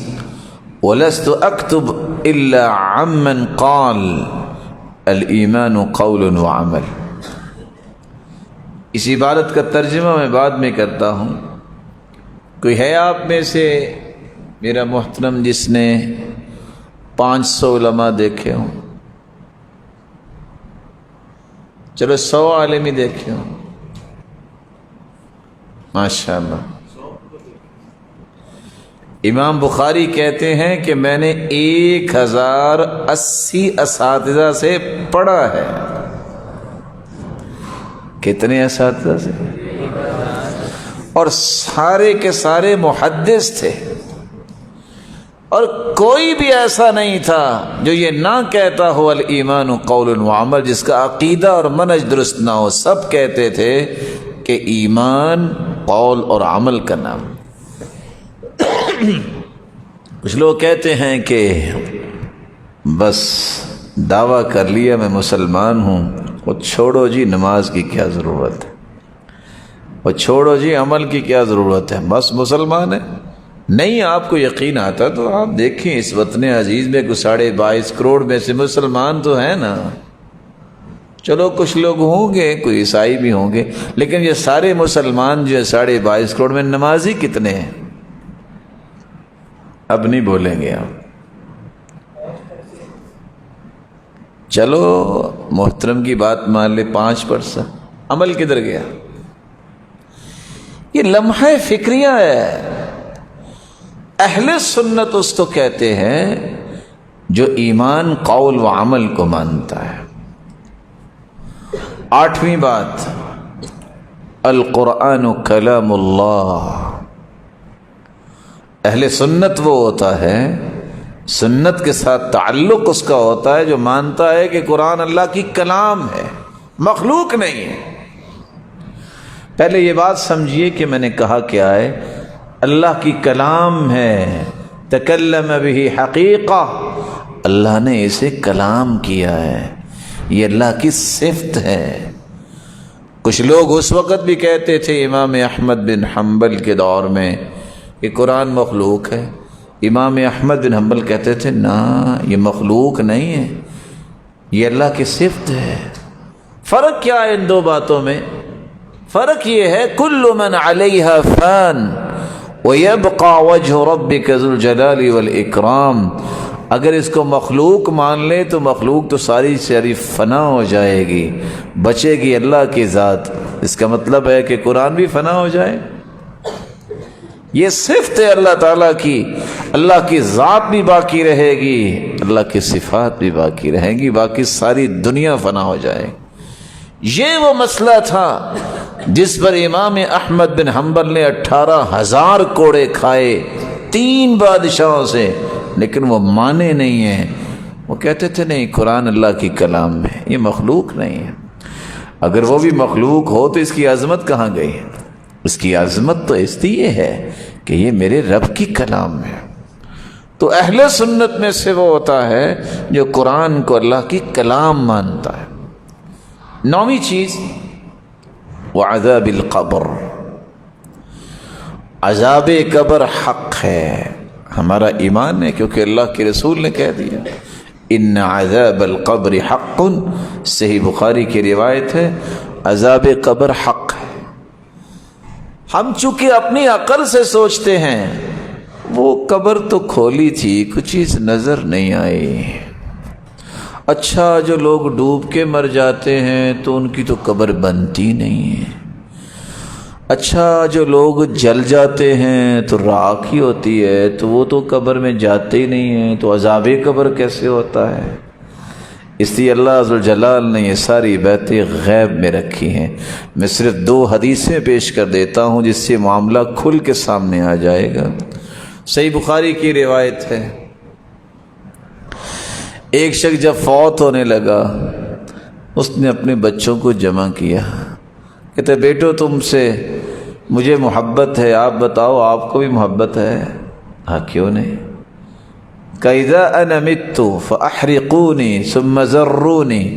ولست أكتب إلا عمن قال الإيمان قول وعمل۔ اس عبارت کا ترجمہ میں بعد میں کرتا ہوں۔ کوئی ہے آپ میں سے میرا محترم جس نے 500 علماء دیکھے ہوں؟ چلو 100 عالم ہی دیکھے ہوں، ماشاءاللہ۔ امام بخاری کہتے ہیں کہ میں نے 1080 اساتذہ سے پڑھا ہے۔ کتنے اساتذہ سے؟ اور سارے کے سارے محدث تھے، اور کوئی بھی ایسا نہیں تھا جو یہ نہ کہتا ہو الایمان قول و عمل، جس کا عقیدہ اور منہج درست نہ ہو۔ سب کہتے تھے کہ ایمان قول اور عمل کا نام۔ کچھ لوگ کہتے ہیں کہ بس دعویٰ کر لیا میں مسلمان ہوں، وہ چھوڑو جی نماز کی کیا ضرورت ہے، وہ چھوڑو جی عمل کی کیا ضرورت ہے، بس مسلمان ہے۔ نہیں، آپ کو یقین آتا تو آپ دیکھیں اس وطن عزیز میں کوئی 22.5 کروڑ میں سے مسلمان تو ہیں نا۔ چلو کچھ لوگ ہوں گے، کوئی عیسائی بھی ہوں گے، لیکن یہ سارے مسلمان جو ہے 22.5 کروڑ میں نمازی کتنے ہیں؟ اب نہیں بولیں گے آپ۔ چلو محترم کی بات مان لے 5%، عمل کدھر گیا؟ یہ لمحہ فکریہ ہے۔ اہل سنت اس کو کہتے ہیں جو ایمان قول و عمل کو مانتا ہے۔ 8ویں بات، القرآن کلام اللہ۔ اہل سنت وہ ہوتا ہے، سنت کے ساتھ تعلق اس کا ہوتا ہے، جو مانتا ہے کہ قرآن اللہ کی کلام ہے، مخلوق نہیں ہے۔ پہلے یہ بات سمجھیے کہ میں نے کہا کیا ہے، اللہ کی کلام ہے، تکلم بہ حقیقہ، اللہ نے اسے کلام کیا ہے، یہ اللہ کی صفت ہے۔ کچھ لوگ اس وقت بھی کہتے تھے امام احمد بن حنبل کے دور میں کہ قرآن مخلوق ہے۔ امام احمد بن حنبل کہتے تھے نا، یہ مخلوق نہیں ہے، یہ اللہ کی صفت ہے۔ فرق کیا ہے ان دو باتوں میں؟ فرق یہ ہے کل من علیہا فان وَيَبْقَى وَجْهُ رَبِّكَ ذُو الْجَلَالِ وَالْإِكْرَامِ۔ اگر اس کو مخلوق مان لے تو مخلوق تو ساری ساری فنا ہو جائے گی، بچے گی اللہ کی ذات۔ اس کا مطلب ہے کہ قرآن بھی فنا ہو جائے۔ یہ صفت ہے اللہ تعالیٰ کی، اللہ کی ذات بھی باقی رہے گی، اللہ کی صفات بھی باقی رہیں گی، باقی ساری دنیا فنا ہو جائے۔ یہ وہ مسئلہ تھا جس پر امام احمد بن حنبل نے 18,000 کوڑے کھائے 3 بادشاہوں سے، لیکن وہ مانے نہیں ہیں۔ وہ کہتے تھے نہیں، قرآن اللہ کی کلام ہے، یہ مخلوق نہیں ہے۔ اگر وہ بھی مخلوق ہو تو اس کی عظمت کہاں گئی؟ اس کی عظمت تو اس لیے ہے کہ یہ میرے رب کی کلام ہے۔ تو اہل سنت میں سے وہ ہوتا ہے جو قرآن کو اللہ کی کلام مانتا ہے۔ 9ویں چیز، وعذاب القبر۔ عذاب قبر حق ہے، ہمارا ایمان ہے، کیونکہ اللہ کے رسول نے کہہ دیا ان عذاب القبر حق۔ صحیح بخاری کی روایت ہے، عذاب قبر حق ہے۔ ہم چونکہ اپنی عقل سے سوچتے ہیں وہ قبر تو کھولی تھی، کچھ چیز نظر نہیں آئی۔ اچھا، جو لوگ ڈوب کے مر جاتے ہیں تو ان کی تو قبر بنتی نہیں ہے۔ اچھا، جو لوگ جل جاتے ہیں تو راکھ ہی ہوتی ہے، تو وہ تو قبر میں جاتے ہی نہیں ہیں، تو عذاب قبر کیسے ہوتا ہے؟ اس لیے اللہ عز و جلال نے یہ ساری باتیں غیب میں رکھی ہیں۔ میں صرف 2 حدیثیں پیش کر دیتا ہوں جس سے معاملہ کھل کے سامنے آ جائے گا۔ صحیح بخاری کی روایت ہے، ایک شخص جب فوت ہونے لگا اس نے اپنے بچوں کو جمع کیا، کہتے بیٹو تم سے مجھے محبت ہے، آپ بتاؤ آپ کو بھی محبت ہے؟ ہاں کیوں نہیں؟ کَإِذَا أَنَا مِتُّ فَأَحْرِقُونِي ثُمَّ ذَرُّونِي،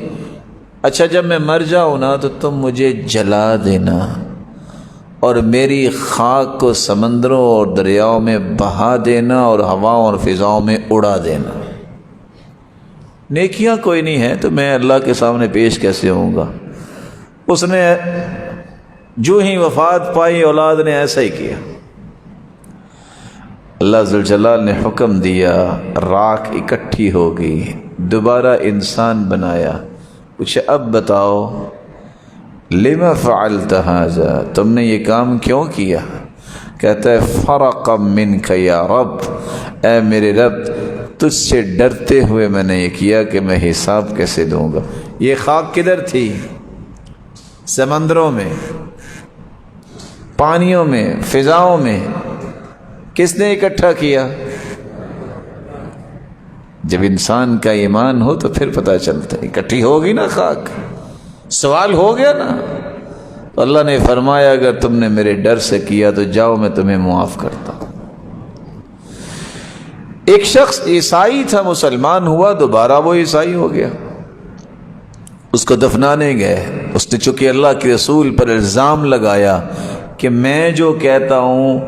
اچھا جب میں مر جاؤں نا تو تم مجھے جلا دینا اور میری خاک کو سمندروں اور دریاؤں میں بہا دینا اور ہواؤں اور فضاؤں میں اڑا دینا۔ نیکیاں کوئی نہیں ہے تو میں اللہ کے سامنے پیش کیسے ہوں گا؟ اس نے جو ہی وفات پائی اولاد نے ایسا ہی کیا۔ اللہ ذوالجلال نے حکم دیا، راکھ اکٹھی ہو گئی، دوبارہ انسان بنایا، پوچھے اب بتاؤ لما فعلت ھذا، تم نے یہ کام کیوں کیا؟ کہتا ہے فرقا منک یا رب، اے میرے رب تجھ سے ڈرتے ہوئے میں نے یہ کیا کہ میں حساب کیسے دوں گا۔ یہ خاک کدھر تھی؟ سمندروں میں، پانیوں میں، فضاؤں میں، کس نے اکٹھا کیا؟ جب انسان کا ایمان ہو تو پھر پتہ چلتا ہے، اکٹھی ہوگی نا خاک، سوال ہو گیا نا۔ تو اللہ نے فرمایا اگر تم نے میرے ڈر سے کیا تو جاؤ میں تمہیں معاف کرتا ہوں۔ ایک شخص عیسائی تھا، مسلمان ہوا، دوبارہ وہ عیسائی ہو گیا، اس کو دفنانے گئے، اس نے چونکہ اللہ کے رسول پر الزام لگایا کہ میں جو کہتا ہوں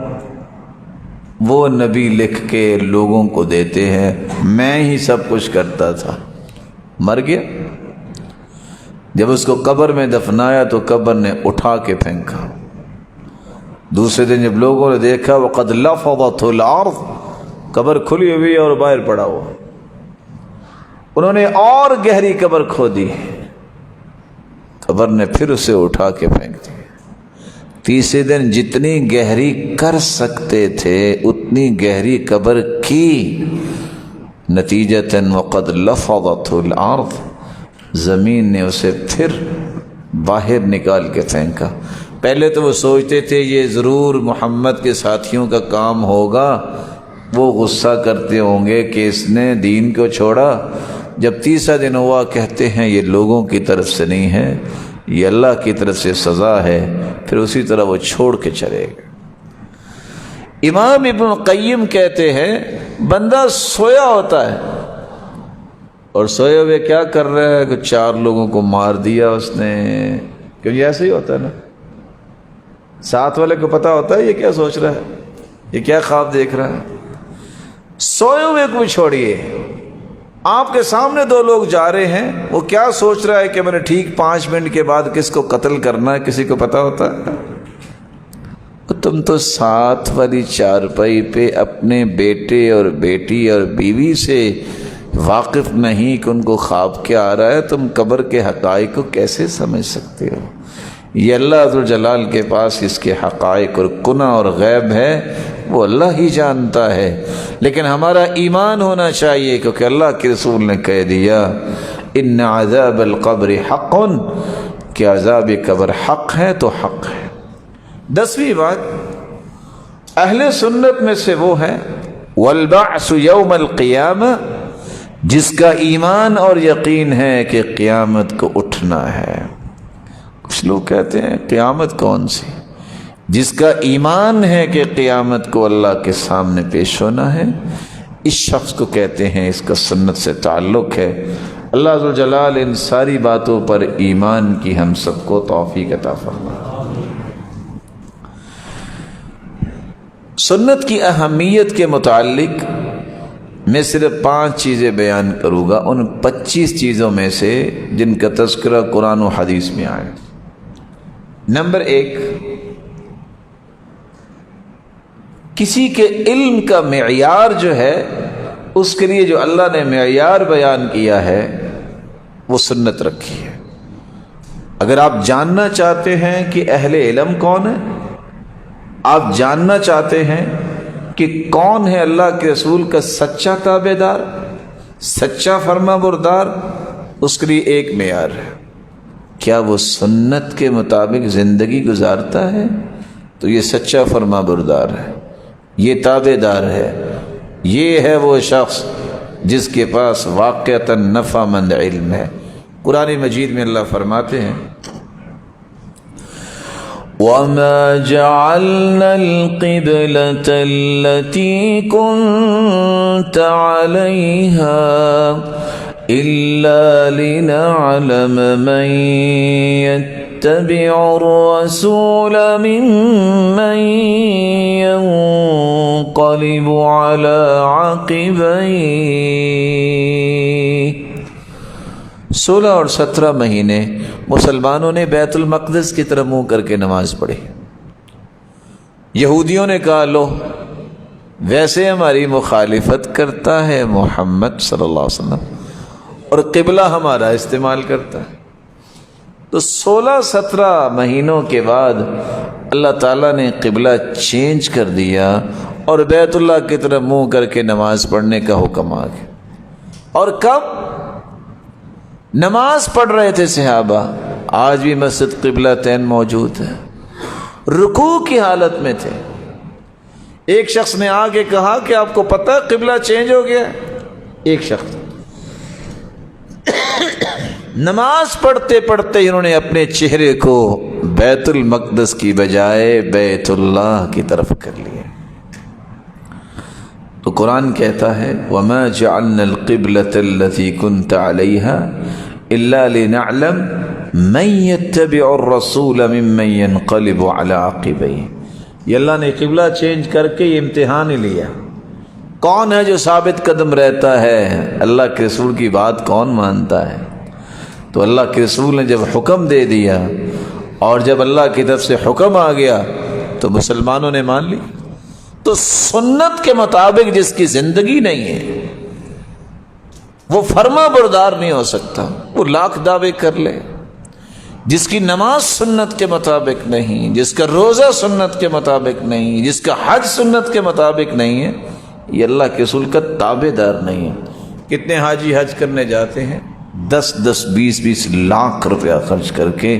وہ نبی لکھ کے لوگوں کو دیتے ہیں، میں ہی سب کچھ کرتا تھا، مر گیا۔ جب اس کو قبر میں دفنایا تو قبر نے اٹھا کے پھینکا۔ دوسرے دن جب لوگوں نے دیکھا وقد لفظت الارض، قبر کھلی ہوئی اور باہر پڑا ہوا، انہوں نے اور گہری قبر کھودی، قبر نے پھر اسے اٹھا کے پھینک دیا۔ تیسرے دن جتنی گہری کر سکتے تھے اتنی گہری قبر کی، نتیجتاً وقد لفظت الارض، زمین نے اسے پھر باہر نکال کے پھینکا۔ پہلے تو وہ سوچتے تھے یہ ضرور محمد کے ساتھیوں کا کام ہوگا، وہ غصہ کرتے ہوں گے کہ اس نے دین کو چھوڑا۔ جب تیسرا دن ہوا کہتے ہیں یہ لوگوں کی طرف سے نہیں ہے، یہ اللہ کی طرف سے سزا ہے، پھر اسی طرح وہ چھوڑ کے چلے گئے۔ امام ابن القیم کہتے ہیں بندہ سویا ہوتا ہے اور سوئے ہوئے کیا کر رہا ہے کہ 4 لوگوں کو مار دیا اس نے، کیونکہ ایسے ہی ہوتا ہے نا، ساتھ والے کو پتا ہوتا ہے یہ کیا سوچ رہا ہے، یہ کیا خواب دیکھ رہا ہے۔ سوئے ہوئے کو چھوڑیے، آپ کے سامنے 2 لوگ جا رہے ہیں، وہ کیا سوچ رہا ہے کہ میں نے ٹھیک 5 منٹ کے بعد کس کو قتل کرنا ہے، کسی کو پتا ہوتا ہے؟ تم تو ساتھ والی چارپائی پہ اپنے بیٹے اور بیٹی اور بیوی سے واقف نہیں کہ ان کو خواب کیا آ رہا ہے، تم قبر کے حقائق کو کیسے سمجھ سکتے ہو؟ یہ اللہ ذوالجلال کے پاس اس کے حقائق اور کنہ اور غیب ہے، وہ اللہ ہی جانتا ہے، لیکن ہمارا ایمان ہونا چاہیے کیونکہ اللہ کے رسول نے کہہ دیا ان عذاب القبر حق، کہ عذاب قبر حق ہے تو حق ہے۔ 10ویں بات، اہل سنت میں سے وہ ہے والبعث یوم القیامہ، جس کا ایمان اور یقین ہے کہ قیامت کو اٹھنا ہے۔ کچھ لوگ کہتے ہیں قیامت کون سی؟ جس کا ایمان ہے کہ قیامت کو اللہ کے سامنے پیش ہونا ہے، اس شخص کو کہتے ہیں اس کا سنت سے تعلق ہے۔ اللہ ذوالجلال ان ساری باتوں پر ایمان کی ہم سب کو توفیق عطا فرمائے۔ سنت کی اہمیت کے متعلق میں صرف 5 چیزیں بیان کروں گا ان 25 چیزوں میں سے جن کا تذکرہ قرآن و حدیث میں آئے۔ نمبر 1، کسی کے علم کا معیار جو ہے، اس کے لیے جو اللہ نے معیار بیان کیا ہے وہ سنت رکھی ہے۔ اگر آپ جاننا چاہتے ہیں کہ اہل علم کون ہے، آپ جاننا چاہتے ہیں کہ کون ہے اللہ کے رسول کا سچا تابع دار، سچا فرما بردار، اس کے لیے ایک معیار ہے، کیا وہ سنت کے مطابق زندگی گزارتا ہے؟ تو یہ سچا فرما بردار ہے، یہ تابع دار ہے، یہ ہے وہ شخص جس کے پاس واقعتاً نفع مند علم ہے۔ قرآن مجید میں اللہ فرماتے ہیں وَمَا جَعَلْنَا الْقِبْلَةَ الَّتِي كُنْتَ عَلَيْهَا إِلَّا لِنَعْلَمَ مَنْ يَتَّبِعُ الرَّسُولَ مِمَّنْ يَنْقَلِبُ عَلَى عَقِبَيْهِ۔ 16 اور 17 مہینے مسلمانوں نے بیت المقدس کی طرف منہ کر کے نماز پڑھی۔ یہودیوں نے کہا لو ویسے ہماری مخالفت کرتا ہے محمد صلی اللہ علیہ وسلم اور قبلہ ہمارا استعمال کرتا ہے۔ تو 16-17 مہینوں کے بعد اللہ تعالیٰ نے قبلہ چینج کر دیا اور بیت اللہ کی طرف منہ کر کے نماز پڑھنے کا حکم آ گیا۔ اور کب نماز پڑھ رہے تھے صحابہ، آج بھی مسجد قبلہ تین موجود ہے، رکوع کی حالت میں تھے۔ ایک شخص نے آ کے کہا کہ آپ کو پتہ قبلہ چینج ہو گیا ہے؟ ایک شخص نماز پڑھتے پڑھتے انہوں نے اپنے چہرے کو بیت المقدس کی بجائے بیت اللہ کی طرف کر لیا۔ تو قرآن کہتا ہے وَمَا جَعَلْنَا الْقِبْلَةَ الَّتِي كُنْتَ عَلَيْهَا إِلَّا لِنَعْلَمَ مَن يَتَّبِعُ الرَّسُولَ مِمَّن يَنْقَلِبُ عَلَى عَقِبَيْهِ۔ یہ اللہ نے قبلہ چینج کر کے یہ امتحان ہی لیا، کون ہے جو ثابت قدم رہتا ہے، اللہ کے رسول کی بات کون مانتا ہے۔ تو اللہ کے رسول نے جب حکم دے دیا اور جب اللہ کی طرف سے حکم آ گیا تو مسلمانوں نے مان لی۔ تو سنت کے مطابق جس کی زندگی نہیں ہے وہ فرما بردار نہیں ہو سکتا، وہ لاکھ دعوے کر لے۔ جس کی نماز سنت کے مطابق نہیں، جس کا روزہ سنت کے مطابق نہیں، جس کا حج سنت کے مطابق نہیں ہے، یہ اللہ کے رسول کا تابع دار نہیں ہے۔ کتنے حاجی حج کرنے جاتے ہیں 10-10 20-20 لاکھ روپیہ خرچ کر کے،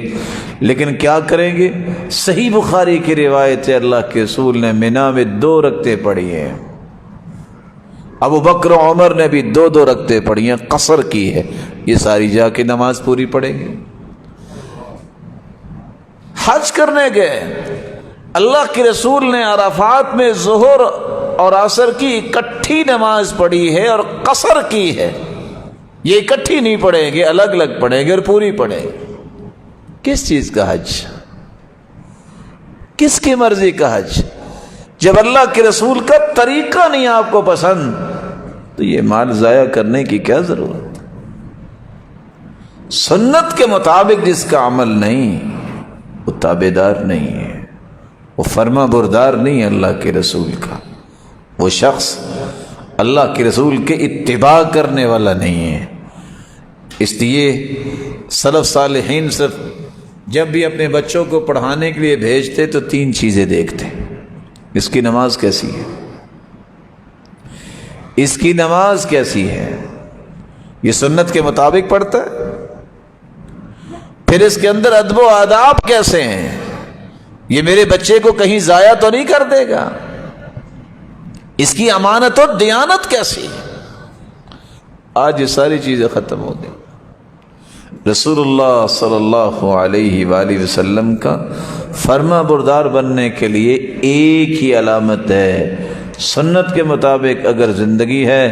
لیکن کیا کریں گے؟ صحیح بخاری کی روایت ہے اللہ کے رسول نے منا میں 2 رکعتیں پڑھی ہیں، ابو بکر و عمر نے بھی 2 رکعتیں پڑھی ہیں، قصر کی ہے۔ یہ ساری جا کے نماز پوری پڑھیں گے؟ حج کرنے گئے، اللہ کے رسول نے عرفات میں ظہر اور عصر کی اکٹھی نماز پڑھی ہے اور قصر کی ہے۔ یہ اکٹھی نہیں پڑھیں گے، الگ الگ پڑھیں گے اور پوری پڑھیں گے۔ کس چیز کا حج؟ کس کی مرضی کا حج؟ جب اللہ کے رسول کا طریقہ نہیں آپ کو پسند تو یہ مال ضائع کرنے کی کیا ضرورت؟ سنت کے مطابق جس کا عمل نہیں وہ تابع دار نہیں ہے، وہ فرما بردار نہیں ہے اللہ کے رسول کا، وہ شخص اللہ کے رسول کے اتباع کرنے والا نہیں ہے۔ اس لیے سلف صالحین صرف جب بھی اپنے بچوں کو پڑھانے کے لیے بھیجتے تو 3 چیزیں دیکھتے، اس کی نماز کیسی ہے، اس کی نماز کیسی ہے، یہ سنت کے مطابق پڑھتا ہے، پھر اس کے اندر ادب و آداب کیسے ہیں، یہ میرے بچے کو کہیں ضائع تو نہیں کر دے گا، اس کی امانت و دیانت کیسی ہے۔ آج یہ ساری چیزیں ختم ہو گئی۔ رسول اللہ صلی اللہ علیہ وآلہ وسلم کا فرما بردار بننے کے لیے ایک ہی علامت ہے، سنت کے مطابق اگر زندگی ہے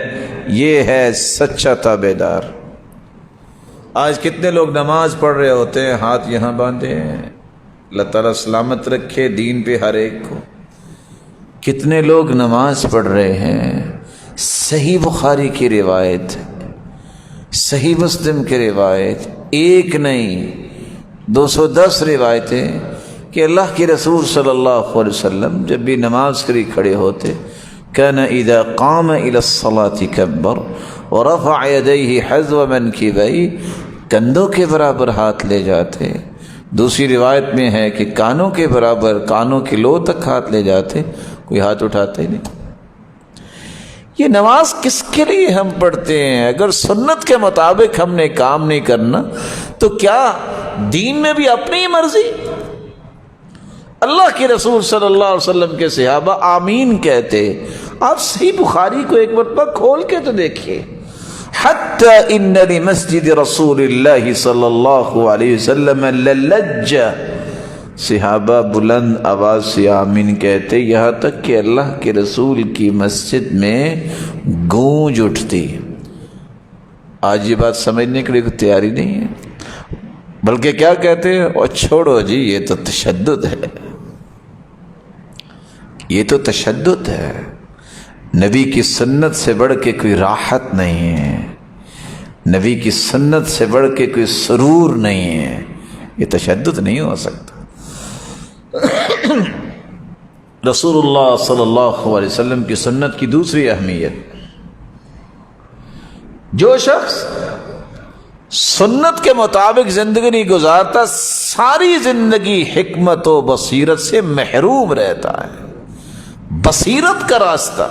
یہ ہے سچا تابع دار۔ آج کتنے لوگ نماز پڑھ رہے ہوتے ہیں ہاتھ یہاں باندھے ہیں، اللہ تعالیٰ سلامت رکھے دین پہ ہر ایک کو۔ کتنے لوگ نماز پڑھ رہے ہیں، صحیح بخاری کی روایت، صحیح مسلم کی روایت، ایک نہیں 210 روایتیں کہ اللہ کے رسول صلی اللہ علیہ وسلم جب بھی نماز کے لیے کھڑے ہوتے كان اذا قام الى الصلاة كبر ورفع يديه حذو منكبيه، کندھوں کے برابر ہاتھ لے جاتے۔ دوسری روایت میں ہے کہ کانوں کے برابر، کانوں کی لو تک ہاتھ لے جاتے، کوئی ہاتھ اٹھاتے ہی نہیں۔ یہ نماز کس کے لیے ہم پڑھتے ہیں؟ اگر سنت کے مطابق ہم نے کام نہیں کرنا تو کیا دین میں بھی اپنی مرضی؟ اللہ کے رسول صلی اللہ علیہ وسلم کے صحابہ آمین کہتے۔ آپ صحیح بخاری کو ایک مرتبہ کھول کے تو دیکھیے، حتی ان لمسجد رسول اللہ صلی اللہ علیہ وسلم للجہ، صحابہ بلند آواز سے آمین کہتے، یہاں تک کہ اللہ کے رسول کی مسجد میں گونج اٹھتی۔ آج یہ بات سمجھنے کے لیے کوئی تیاری نہیں ہے، بلکہ کیا کہتے ہیں، اور چھوڑو جی یہ تو تشدد ہے، یہ تو تشدد ہے، نبی کی سنت سے بڑھ کے کوئی راحت نہیں ہے، نبی کی سنت سے بڑھ کے کوئی سرور نہیں ہے، یہ تشدد نہیں ہو سکتا۔ رسول اللہ صلی اللہ علیہ وسلم کی سنت کی دوسری اہمیت، جو شخص سنت کے مطابق زندگی نہیں گزارتا ساری زندگی حکمت و بصیرت سے محروم رہتا ہے۔ بصیرت کا راستہ،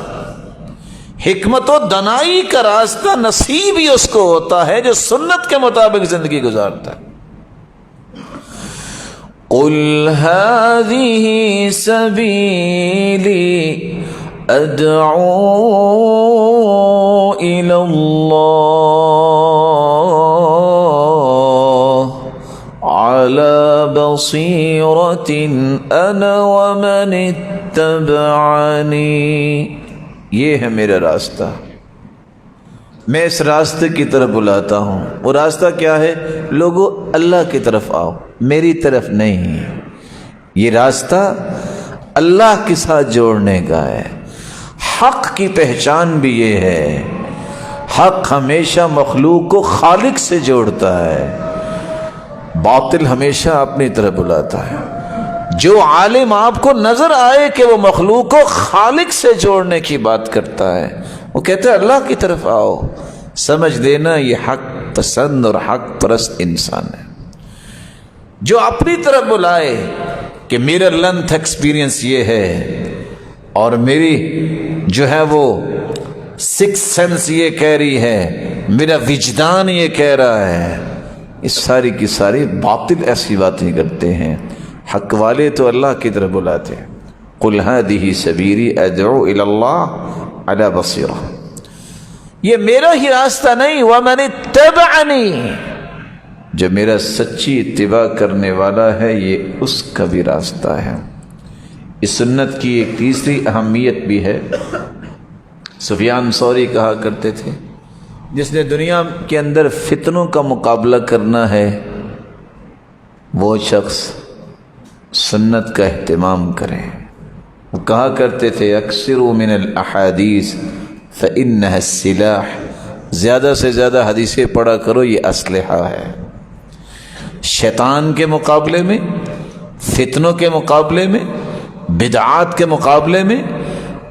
حکمت و دانائی کا راستہ نصیب ہی اس کو ہوتا ہے جو سنت کے مطابق زندگی گزارتا ہے۔ قل هذه سبيلي ادعو الى الله على بصيرة انا ومن اتبعني، یہ ہے میرا راستہ، میں اس راستے کی طرف بلاتا ہوں۔ وہ راستہ کیا ہے؟ لوگوں اللہ کی طرف آؤ، میری طرف نہیں۔ یہ راستہ اللہ کے ساتھ جوڑنے کا ہے۔ حق کی پہچان بھی یہ ہے، حق ہمیشہ مخلوق کو خالق سے جوڑتا ہے، باطل ہمیشہ اپنی طرف بلاتا ہے۔ جو عالم آپ کو نظر آئے کہ وہ مخلوق کو خالق سے جوڑنے کی بات کرتا ہے، وہ کہتے ہیں اللہ کی طرف آؤ، سمجھ لینا یہ حق پسند اور حق پرست انسان ہے۔ جو اپنی طرف بلائے کہ میرا لینتھ ایکسپیرینس یہ ہے اور میری جو ہے وہ سکس سینس یہ کہہ رہی ہے، میرا وجدان یہ کہہ رہا ہے، اس ساری کی ساری باطل ایسی باتیں کرتے ہیں۔ حق والے تو اللہ کی طرف بلاتے ہیں۔ قل هذه سبیلی ادعو الی اللہ علی بصیرہ، یہ میرا ہی راستہ نہیں، ومن اتبعنی، جو میرا سچی اتباع کرنے والا ہے یہ اس کا بھی راستہ ہے۔ اس سنت کی ایک تیسری اہمیت بھی ہے۔ سفیان ثوری کہا کرتے تھے، جس نے دنیا کے اندر فتنوں کا مقابلہ کرنا ہے وہ شخص سنت کا اہتمام کرے۔ وہ کہا کرتے تھے، اکثروا من الاحادیث فإنها السلاح، زیادہ سے زیادہ حدیثیں پڑھا کرو، یہ اسلحہ ہے۔ شیطان کے مقابلے میں، فتنوں کے مقابلے میں، بدعات کے مقابلے میں،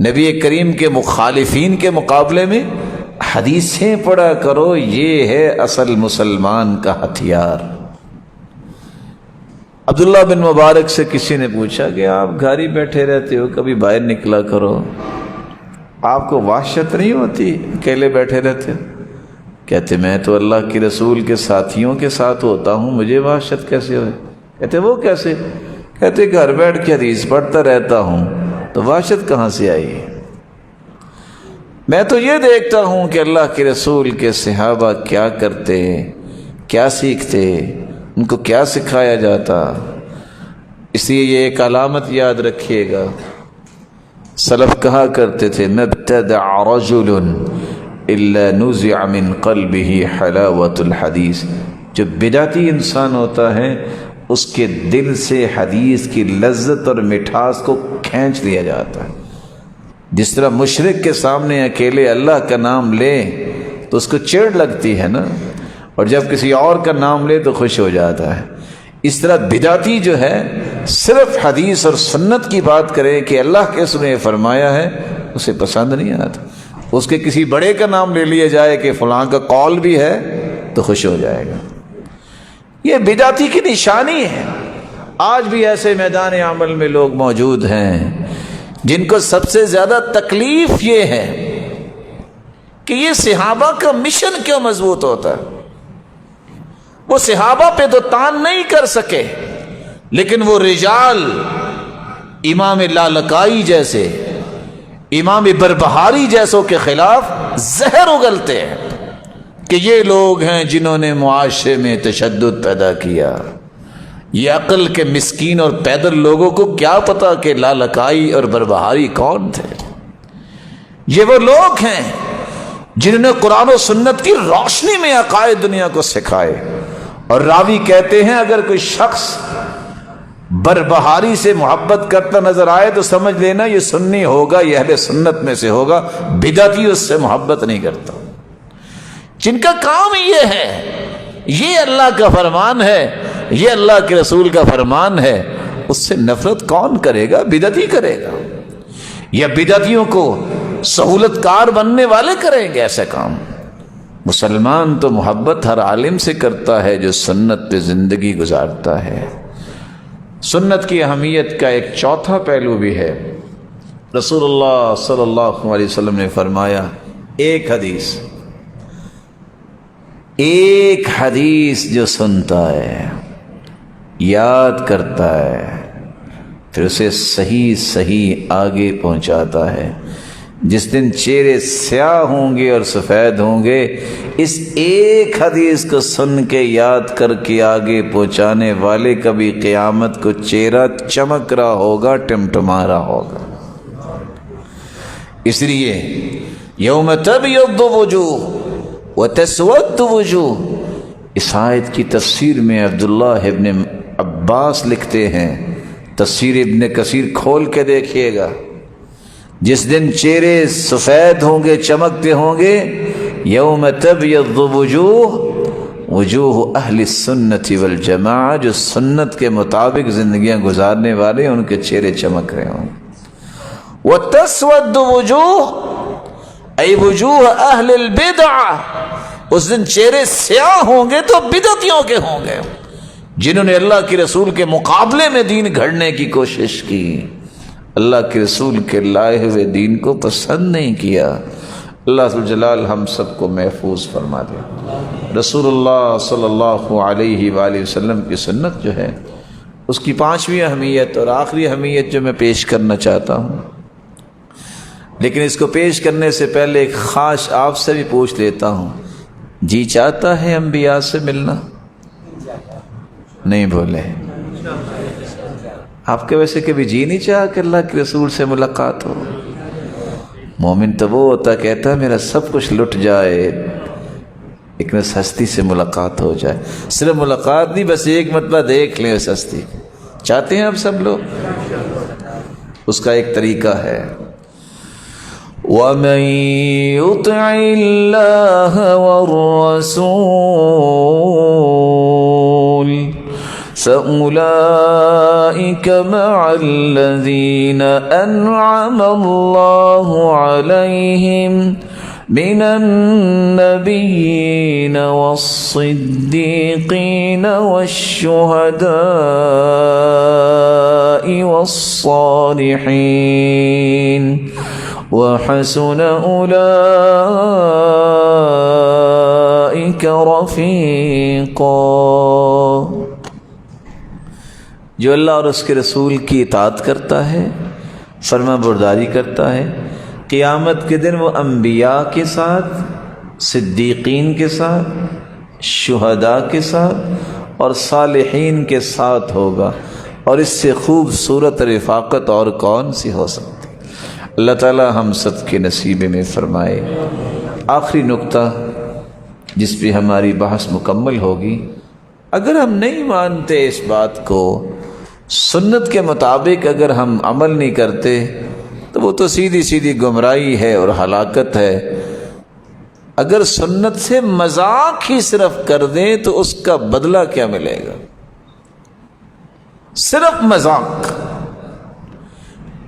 نبی کریم کے مخالفین کے مقابلے میں حدیثیں پڑھا کرو، یہ ہے اصل مسلمان کا ہتھیار۔ عبداللہ بن مبارک سے کسی نے پوچھا کہ آپ گھر ہی بیٹھے رہتے ہو، کبھی باہر نکلا کرو، آپ کو وحشت نہیں ہوتی اکیلے بیٹھے رہتے ہو؟ کہتے میں تو اللہ کے رسول کے ساتھیوں کے ساتھ ہوتا ہوں، مجھے وحشت کیسے ہوئے؟ کہتے وہ کیسے؟ کہتے گھر بیٹھ کے حدیث پڑھتا رہتا ہوں تو وحشت کہاں سے آئی؟ میں تو یہ دیکھتا ہوں کہ اللہ کے رسول کے صحابہ کیا کرتے، کیا سیکھتے، ان کو کیا سکھایا جاتا۔ اس لیے یہ ایک علامت یاد رکھیے گا، سلف کہا کرتے تھے، مبتدع رجل الا نزع من قلبه حلاوت الحدیث، جو بدعتی انسان ہوتا ہے اس کے دل سے حدیث کی لذت اور مٹھاس کو کھینچ لیا جاتا ہے۔ جس طرح مشرک کے سامنے اکیلے اللہ کا نام لے تو اس کو چڑ لگتی ہے نا، اور جب کسی اور کا نام لے تو خوش ہو جاتا ہے، اس طرح بدعتی جو ہے صرف حدیث اور سنت کی بات کرے کہ اللہ کے اس نے فرمایا ہے، اسے پسند نہیں آتا۔ اس کے کسی بڑے کا نام لے لیا جائے کہ فلاں کا قول بھی ہے تو خوش ہو جائے گا۔ یہ بدعتی کی نشانی ہے۔ آج بھی ایسے میدان عمل میں لوگ موجود ہیں جن کو سب سے زیادہ تکلیف یہ ہے کہ یہ صحابہ کا مشن کیوں مضبوط ہوتا ہے۔ وہ صحابہ پہ تو تان نہیں کر سکے، لیکن وہ رجال امام لالکائی جیسے، امام بربہاری جیسوں کے خلاف زہر اگلتے ہیں۔ کہ یہ لوگ ہیں جنہوں نے معاشرے میں تشدد پیدا کیا. یہ عقل کے مسکین اور پیدل لوگوں کو کیا پتا کہ لالکائی اور بربہاری کون تھے. یہ وہ لوگ ہیں جنہوں نے قرآن و سنت کی روشنی میں عقائد دنیا کو سکھائے. اور راوی کہتے ہیں اگر کوئی شخص بربہاری سے محبت کرتا نظر آئے تو سمجھ لینا یہ سنی ہوگا، یہ اہل سنت میں سے ہوگا. بدعتی اس سے محبت نہیں کرتا. جن کا کام یہ ہے، یہ اللہ کا فرمان ہے، یہ اللہ کے رسول کا فرمان ہے، اس سے نفرت کون کرے گا؟ بدعتی کرے گا، یا بدعتیوں کو سہولت کار بننے والے کریں گے ایسا کام. مسلمان تو محبت ہر عالم سے کرتا ہے جو سنت پہ زندگی گزارتا ہے. سنت کی اہمیت کا ایک چوتھا پہلو بھی ہے. رسول اللہ صلی اللہ علیہ وسلم نے فرمایا، ایک حدیث جو سنتا ہے، یاد کرتا ہے، پھر اسے صحیح آگے پہنچاتا ہے، جس دن چہرے سیاہ ہوں گے اور سفید ہوں گے، اس ایک حدیث کو سن کے یاد کر کے آگے پہنچانے والے کا بھی قیامت کو چہرہ چمک رہا ہوگا، ٹمٹما رہا ہوگا. اس لیے یوم تبیض وجوہ وتسود وجوہ، اس آیت کی تفسیر میں عبداللہ ابن عباس لکھتے ہیں، تفسیر ابن کثیر کھول کے دیکھیے گا، جس دن چہرے سفید ہوں گے، چمکتے ہوں گے، یوم تبیض وجوہ اہل السنت والجماعہ، جو سنت کے مطابق زندگیاں گزارنے والے ان کے چہرے چمک رہے ہوں گے. وتسود وجوہ ای وجوہ اہل البدع، اس دن چہرے سیاہ ہوں گے تو بدعتیوں کے ہوں گے، جنہوں نے اللہ کے رسول کے مقابلے میں دین گھڑنے کی کوشش کی، اللہ کے رسول کے لائے ہوئے دین کو پسند نہیں کیا. اللہ ذو الجلال ہم سب کو محفوظ فرما دے. رسول اللہ صلی اللہ علیہ وآلہ وسلم کی سنت جو ہے، اس کی پانچویں اہمیت اور آخری اہمیت جو میں پیش کرنا چاہتا ہوں، لیکن اس کو پیش کرنے سے پہلے ایک خاص آپ سے بھی پوچھ لیتا ہوں، جی چاہتا ہے انبیاء سے ملنا؟ نہیں بولے. آپ کے ویسے کبھی جی نہیں چاہا کہ اللہ کے رسول سے ملاقات ہو؟ مومن تو وہ ہوتا کہتا میرا سب کچھ لٹ جائے لیکن اس ہستی سے ملاقات ہو جائے. صرف ملاقات نہیں، بس ایک مرتبہ دیکھ لیں اس ہستی. چاہتے ہیں آپ سب لوگ؟ اس کا ایک طریقہ ہے، وَمَن يُطِعِ اللَّهَ وَالرَّسُولَ فَأُولَئِكَ مَعَ الَّذِينَ أَنْعَمَ اللَّهُ عَلَيْهِمْ مِنَ النَّبِيِّينَ وَالصِّدِّيقِينَ وَالشُّهَدَاءِ وَالصَّالِحِينَ وَحَسُنَ أُولَئِكَ رَفِيقًا. جو اللہ اور اس کے رسول کی اطاعت کرتا ہے، فرما برداری کرتا ہے، قیامت کے دن وہ انبیاء کے ساتھ، صدیقین کے ساتھ، شہداء کے ساتھ اور صالحین کے ساتھ ہوگا. اور اس سے خوبصورت رفاقت اور کون سی ہو سکتی؟ اللہ تعالی ہم سب کے نصیب میں فرمائے. آخری نقطہ جس پہ ہماری بحث مکمل ہوگی، اگر ہم نہیں مانتے اس بات کو، سنت کے مطابق اگر ہم عمل نہیں کرتے تو وہ تو سیدھی گمراہی ہے اور ہلاکت ہے. اگر سنت سے مذاق ہی صرف کر دیں تو اس کا بدلہ کیا ملے گا؟ صرف مذاق.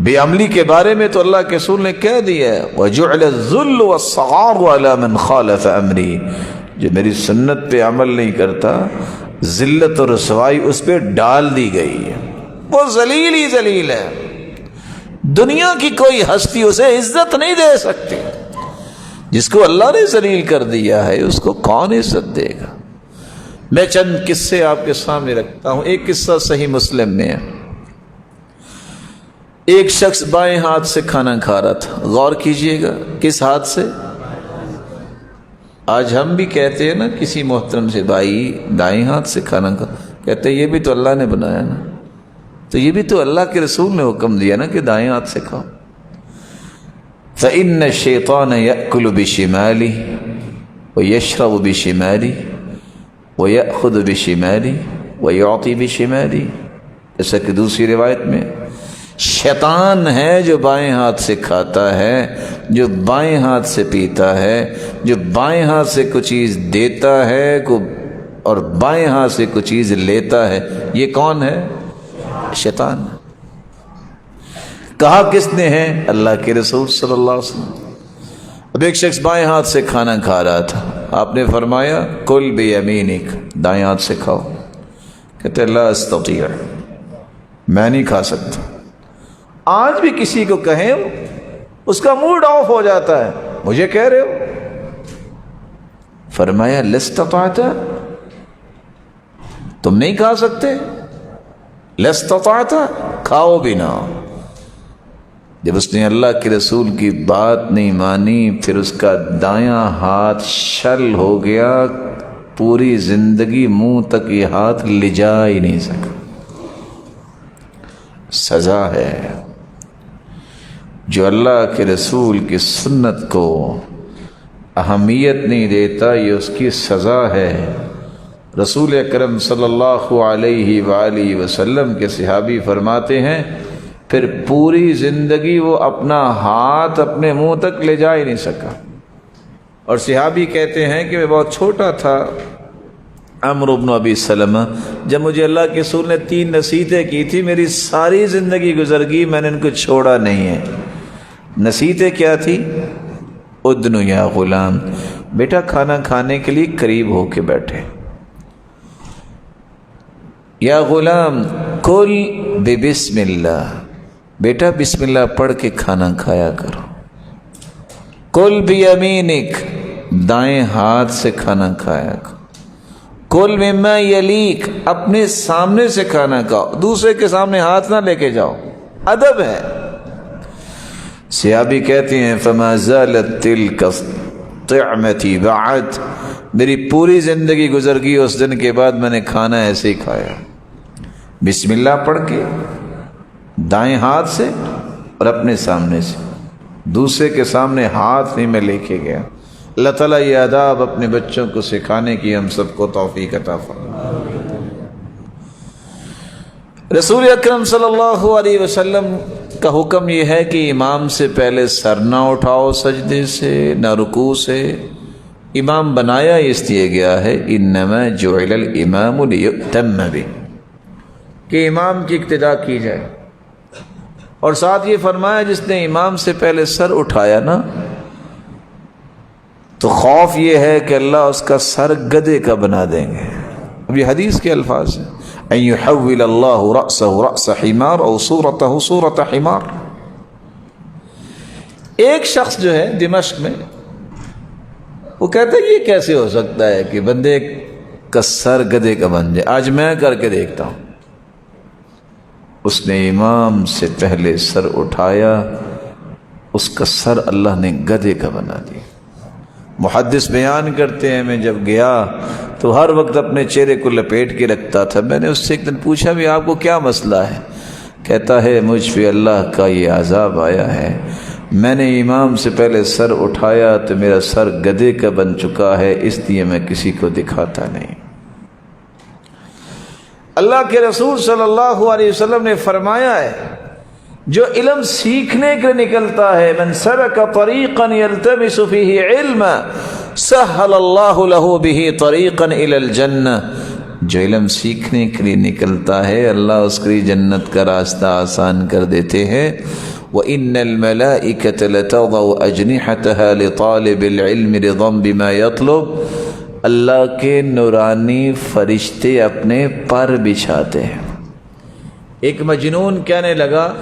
بے عملی کے بارے میں تو اللہ کے رسول نے کہہ دیا ہے، وَجُعْلَ الذُّلُّ وَالصَّغَارُ عَلَى مَنْ خَالَفَ أَمْرِي، جو میری سنت پہ عمل نہیں کرتا، ذلت اور رسوائی اس پہ ڈال دی گئی ہے. وہ ذلیل ہی ذلیل ہے، دنیا کی کوئی ہستی اسے عزت نہیں دے سکتی. جس کو اللہ نے ذلیل کر دیا ہے اس کو کون عزت دے گا؟ میں چند قصے آپ کے سامنے رکھتا ہوں. ایک قصہ صحیح مسلم میں ہے. ایک شخص بائیں ہاتھ سے کھانا کھا رہا تھا. غور کیجئے گا، کس ہاتھ سے؟ آج ہم بھی کہتے ہیں نا کسی محترم سے، بھائی دائیں ہاتھ سے کھانا کھا، کہتے ہیں یہ بھی تو اللہ نے بنایا نا، تو یہ بھی تو اللہ کے رسول نے حکم دیا نا کہ دائیں ہاتھ سے کھاؤ۔ فَإِنَّ الشَّيْطَانَ يَأْكُلُ بِشِمَالِهِ وَيَشْرَبُ بِشِمَالِهِ وَيَأْخُذُ بِشِمَالِهِ وَيُعْطِي بِشِمَالِهِ، جیسا کہ دوسری روایت میں شیطان ہے جو بائیں ہاتھ سے کھاتا ہے، جو بائیں ہاتھ سے پیتا ہے، جو بائیں ہاتھ سے کچھ چیز دیتا ہے اور بائیں ہاتھ سے کچھ چیز لیتا ہے، یہ کون ہے؟ شیطان۔ کہا کس نے ہے؟ اللہ کے رسول صلی اللہ علیہ وسلم۔ اب ایک شخص بائیں ہاتھ سے کھانا کھا رہا تھا، آپ نے فرمایا کل بیمینک، دائیں ہاتھ سے کھاؤ۔ کہتے لا استطیع، میں نہیں کھا سکتا۔ آج بھی کسی کو کہیں اس کا موڈ آف ہو جاتا ہے، مجھے کہہ رہے ہو؟ فرمایا لاستطعت، تم نہیں کھا سکتے، لاستطعت، کھاؤ بھی نہ۔ جب اس نے اللہ کے رسول کی بات نہیں مانی، پھر اس کا دایاں ہاتھ شل ہو گیا، پوری زندگی منہ تک یہ ہاتھ لے جا ہی نہیں سکا۔ سزا ہے جو اللہ کے رسول کی سنت کو اہمیت نہیں دیتا، یہ اس کی سزا ہے۔ رسول اکرم صلی اللہ علیہ وآلہ وسلم کے صحابی فرماتے ہیں پھر پوری زندگی وہ اپنا ہاتھ اپنے منہ تک لے جا ہی نہیں سکا۔ اور صحابی کہتے ہیں کہ میں بہت چھوٹا تھا، عمرو بن ابی سلمہ، جب مجھے اللہ کے رسول نے 3 نصیحتیں کی تھی، میری ساری زندگی گزر گئی، میں نے ان کو چھوڑا نہیں ہے۔ نصیحتیں کیا تھی؟ ادنو یا غلام، بیٹا کھانا کھانے کے لیے قریب ہو کے بیٹھے، یا غلام کل بسم اللہ، بیٹا بسم اللہ پڑھ کے کھانا کھایا کرو۔ کل بیمینک، دائیں ہاتھ سے کھانا کھایا کرو۔ کل مما یلیک، اپنے سامنے سے کھانا کھاؤ، دوسرے کے سامنے ہاتھ نہ لے کے جاؤ، ادب ہے۔ صحابی کہتے ہیں فما زالت تلک طعمتی بعد، میری پوری زندگی گزر گئی، اس دن کے بعد میں نے کھانا ایسے ہی کھایا، بسم اللہ پڑھ کے دائیں ہاتھ سے اور اپنے سامنے سے، دوسرے کے سامنے ہاتھ نہیں میں لے کے گیا۔ اللہ تعالیٰ یہ آداب اپنے بچوں کو سکھانے کی ہم سب کو توفیق عطا فرمائے۔ رسول اکرم صلی اللہ علیہ وسلم کا حکم یہ ہے کہ امام سے پہلے سر نہ اٹھاؤ سجدے سے، نہ رکوع سے۔ امام بنایا اس لیے گیا ہے انما جعل الامام لیؤتم بہ، کہ امام کی اقتداء کی جائے۔ اور ساتھ یہ فرمایا جس نے امام سے پہلے سر اٹھایا نا، تو خوف یہ ہے کہ اللہ اس کا سر گدھے کا بنا دیں گے۔ اب یہ حدیث کے الفاظ ہیں، ان يحول اللہ رأسہ رأس حمار او صورتہ صورت حمار۔ ایک شخص جو ہے دمشق میں، وہ کہتا ہے یہ کیسے ہو سکتا ہے کہ بندے کا سر گدھے کا بن جائے، آج میں کر کے دیکھتا ہوں۔ اس نے امام سے پہلے سر اٹھایا، اس کا سر اللہ نے گدھے کا بنا دیا۔ محدث بیان کرتے ہیں میں جب گیا تو ہر وقت اپنے چہرے کو لپیٹ کے رکھتا تھا۔ میں نے اس سے ایک دن پوچھا بھی آپ کو کیا مسئلہ ہے؟ کہتا ہے مجھ پہ اللہ کا یہ عذاب آیا ہے، میں نے امام سے پہلے سر اٹھایا تو میرا سر گدھے کا بن چکا ہے، اس لیے میں کسی کو دکھاتا نہیں۔ اللہ کے رسول صلی اللہ علیہ وسلم نے فرمایا ہے جو علم سیکھنے کے لیے نکلتا ہے، من سلک طریقا یلتمس فیہ علما سہل اللہ لہ بہ طریقا الی الجنہ، جو علم سیکھنے کے لیے نکلتا ہے اللہ اس کے لیے جنت کا راستہ آسان کر دیتے ہیں۔ وَإِنَّ الْمَلَائِكَةَ لَتَضَعُ أَجْنِحَتَهَا لِطَالِبِ الْعِلْمِ رِضًا بِمَا يَطْلُبُ، اللہ کے نورانی فرشتے اپنے پر بچھاتے ہیں۔ ایک مجنون کہنے لگا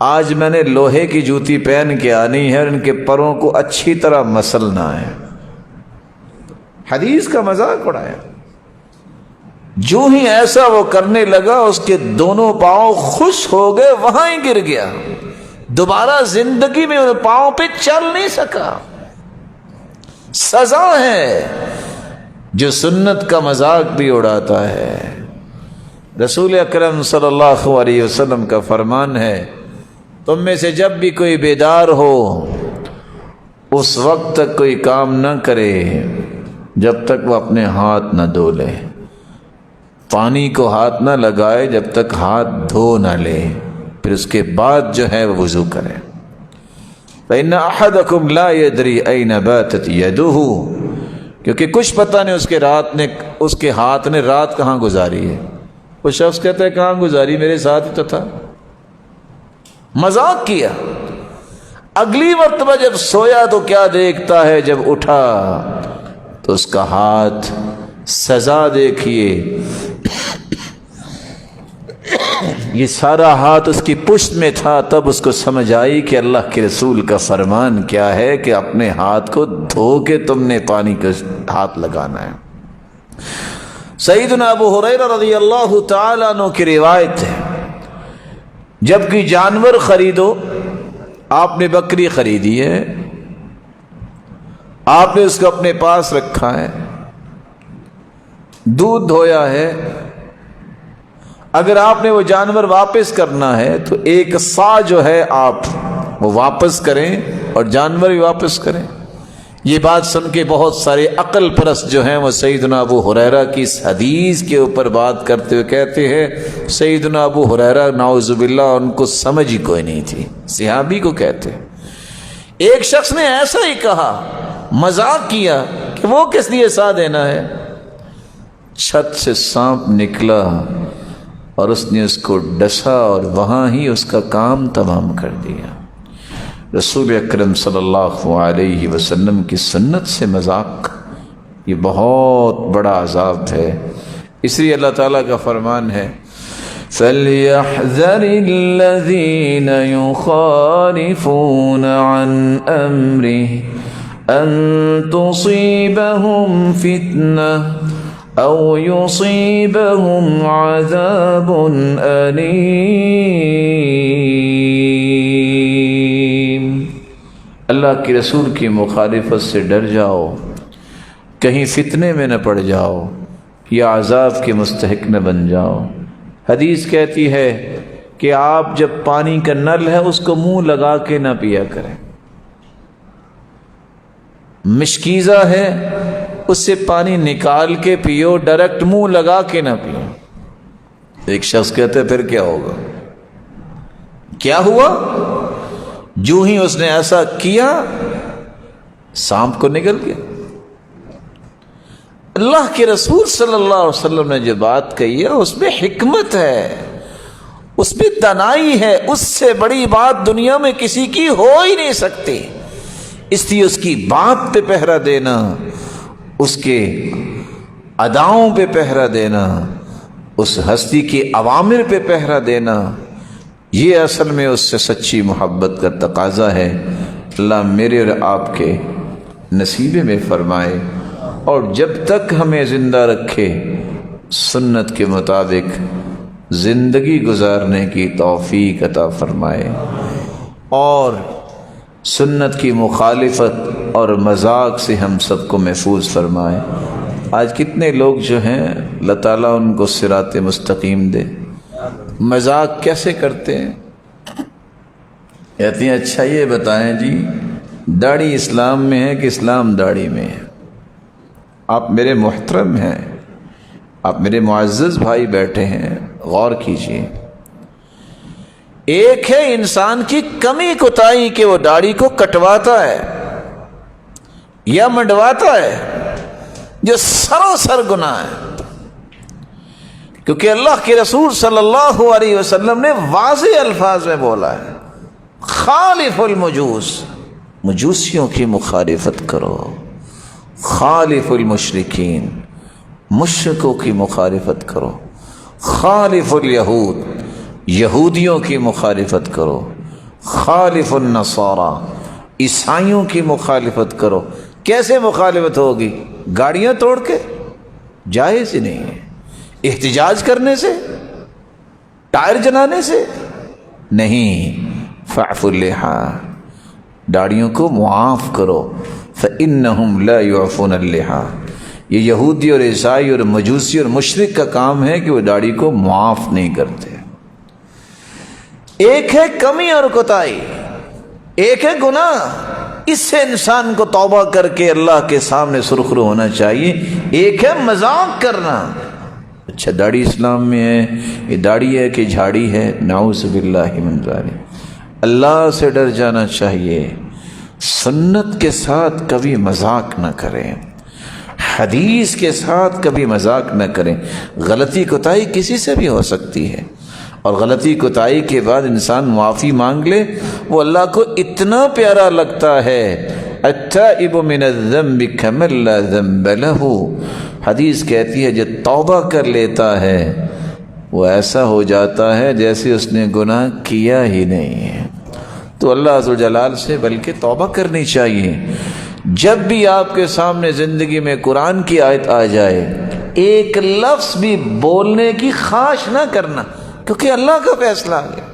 آج میں نے لوہے کی جوتی پہن کے آنی ہے اور ان کے پروں کو اچھی طرح مسلنا ہے۔ حدیث کا مذاق اڑایا۔ جو ہی ایسا وہ کرنے لگا اس کے دونوں پاؤں خوش ہو گئے، وہاں ہی گر گیا، دوبارہ زندگی میں ان پاؤں پہ چل نہیں سکا۔ سزا ہے جو سنت کا مذاق بھی اڑاتا ہے۔ رسول اکرم صلی اللہ علیہ وسلم کا فرمان ہے، تم میں سے جب بھی کوئی بیدار ہو اس وقت تک کوئی کام نہ کرے جب تک وہ اپنے ہاتھ نہ دھو لے، پانی کو ہاتھ نہ لگائے جب تک ہاتھ دھو نہ لے، پھر اس کے بعد جو ہے وہ وضو کرے۔ فَإِنَّ أَحَدَكُمْ لَا يَدْرِي أَيْنَ بَاتَتْ يَدُهُ، کیونکہ کچھ پتہ نہیں اس کے ہاتھ نے رات کہاں گزاری ہے۔ وہ شخص کہتا ہے کہاں گزاری، میرے ساتھ ہی تو تھا، مذاق کیا۔ اگلی مرتبہ جب سویا تو کیا دیکھتا ہے، جب اٹھا تو اس کا ہاتھ، سزا دیکھیے، یہ سارا ہاتھ اس کی پشت میں تھا۔ تب اس کو سمجھ آئی کہ اللہ کے رسول کا فرمان کیا ہے کہ اپنے ہاتھ کو دھو کے تم نے پانی کا ہاتھ لگانا ہے۔ سیدنا ابو ہریرہ رضی اللہ تعالیٰ عنہ کی روایت ہے، جب کوئی جانور خریدو، آپ نے بکری خریدی ہے، آپ نے اس کو اپنے پاس رکھا ہے، دودھ دھویا ہے، اگر آپ نے وہ جانور واپس کرنا ہے تو ایک سا جو ہے آپ وہ واپس کریں اور جانور بھی واپس کریں۔ یہ بات سن کے بہت سارے عقل پرست جو ہیں وہ سیدنا ابو ہریرہ کی اس حدیث کے اوپر بات کرتے ہوئے کہتے ہیں، سیدنا ابو ہریرہ نعوذ باللہ ان کو سمجھ ہی کوئی نہیں تھی، صحابی کو کہتے ہیں۔ ایک شخص نے ایسا ہی کہا، مذاق کیا کہ وہ کس لیے سا دینا ہے، چھت سے سانپ نکلا اور اس نے اس کو ڈسا اور وہاں ہی اس کا کام تمام کر دیا۔ رسول اکرم صلی اللہ علیہ وسلم کی سنت سے مذاق یہ بہت بڑا عذاب ہے۔ اس لیے اللہ تعالیٰ کا فرمان ہے، فَلْيَحْذَرِ الَّذِينَ يُخَالِفُونَ عَنْ أَمْرِهِ أَن تُصِيبَهُمْ فِتْنَةٌ أَوْ يُصِيبَهُمْ عَذَابٌ أَلِيمٌ۔ اللہ کے رسول کی مخالفت سے ڈر جاؤ، کہیں فتنے میں نہ پڑ جاؤ یا عذاب کے مستحق نہ بن جاؤ۔ حدیث کہتی ہے کہ آپ جب پانی کا نل ہے اس کو منہ لگا کے نہ پیا کریں، مشکیزہ ہے اس سے پانی نکال کے پیو، ڈائریکٹ منہ لگا کے نہ پیو۔ ایک شخص کہتے پھر کیا ہوگا؟ کیا ہوا؟ جو ہی اس نے ایسا کیا سانپ کو نگل گیا۔ اللہ کے رسول صلی اللہ علیہ وسلم نے جو بات کہی ہے اس میں حکمت ہے، اس میں دانائی ہے، اس سے بڑی بات دنیا میں کسی کی ہو ہی نہیں سکتی۔ اس لیے اس کی بات پہ پہرا دینا، اس کے اداؤں پہ پہرا دینا، اس ہستی کے اوامر پہ پہرا دینا، یہ اصل میں اس سے سچی محبت کا تقاضا ہے۔ اللہ میرے اور آپ کے نصیبے میں فرمائے، اور جب تک ہمیں زندہ رکھے سنت کے مطابق زندگی گزارنے کی توفیق عطا فرمائے، اور سنت کی مخالفت اور مذاق سے ہم سب کو محفوظ فرمائے۔ آج کتنے لوگ جو ہیں اللہ تعالیٰ ان کو صراط مستقیم دے، مذاق کیسے کرتے ہیں؟ کہتے ہیں اچھا یہ بتائیں جی، داڑھی اسلام میں ہے کہ اسلام داڑھی میں ہے؟ آپ میرے محترم ہیں، آپ میرے معزز بھائی بیٹھے ہیں، غور کیجیے۔ ایک ہے انسان کی کمی کوتاہی کہ وہ داڑھی کو کٹواتا ہے یا منڈواتا ہے، جو سراسر گناہ ہے، کیونکہ اللہ کے رسول صلی اللہ علیہ وسلم نے واضح الفاظ میں بولا ہے، خالف المجوس، مجوسیوں کی مخالفت کرو، خالف المشرکین، مشرکوں کی مخالفت کرو، خالف الیہود، یہودیوں کی مخالفت کرو، خالف النصارى، عیسائیوں کی مخالفت کرو۔ کیسے مخالفت ہوگی؟ گاڑیاں توڑ کے؟ جائز ہی نہیں ہے۔ احتجاج کرنے سے؟ ٹائر جلانے سے؟ نہیں۔ فاعف اللحى، داڑھیوں کو معاف کرو۔ فإنهم لا يعفون اللحى، یہ یہودی اور عیسائی اور مجوسی اور مشرک کا کام ہے کہ وہ داڑھی کو معاف نہیں کرتے۔ ایک ہے کمی اور کوتاہی، ایک ہے گناہ، اس سے انسان کو توبہ کر کے اللہ کے سامنے سرخرو ہونا چاہیے۔ ایک ہے مذاق کرنا، اچھا داڑھی اسلام میں ہے، یہ داڑھی ہے کہ جھاڑی ہے، نعوذ باللہ من ذالک۔ اللہ سے ڈر جانا چاہیے، سنت کے ساتھ کبھی مذاق نہ کریں، حدیث کے ساتھ کبھی مذاق نہ کریں۔ غلطی کوتاہی کسی سے بھی ہو سکتی ہے، اور غلطی کوتاہی کے بعد انسان معافی مانگ لے، وہ اللہ کو اتنا پیارا لگتا ہے۔ التائب من الذنب کمن لا ذنب له، حدیث کہتی ہے جو توبہ کر لیتا ہے وہ ایسا ہو جاتا ہے جیسے اس نے گناہ کیا ہی نہیں ہے۔ تو اللہ عز و جلال سے بلکہ توبہ کرنی چاہیے۔ جب بھی آپ کے سامنے زندگی میں قرآن کی آیت آ جائے، ایک لفظ بھی بولنے کی خواہش نہ کرنا، کیونکہ اللہ کا فیصلہ آ گیا۔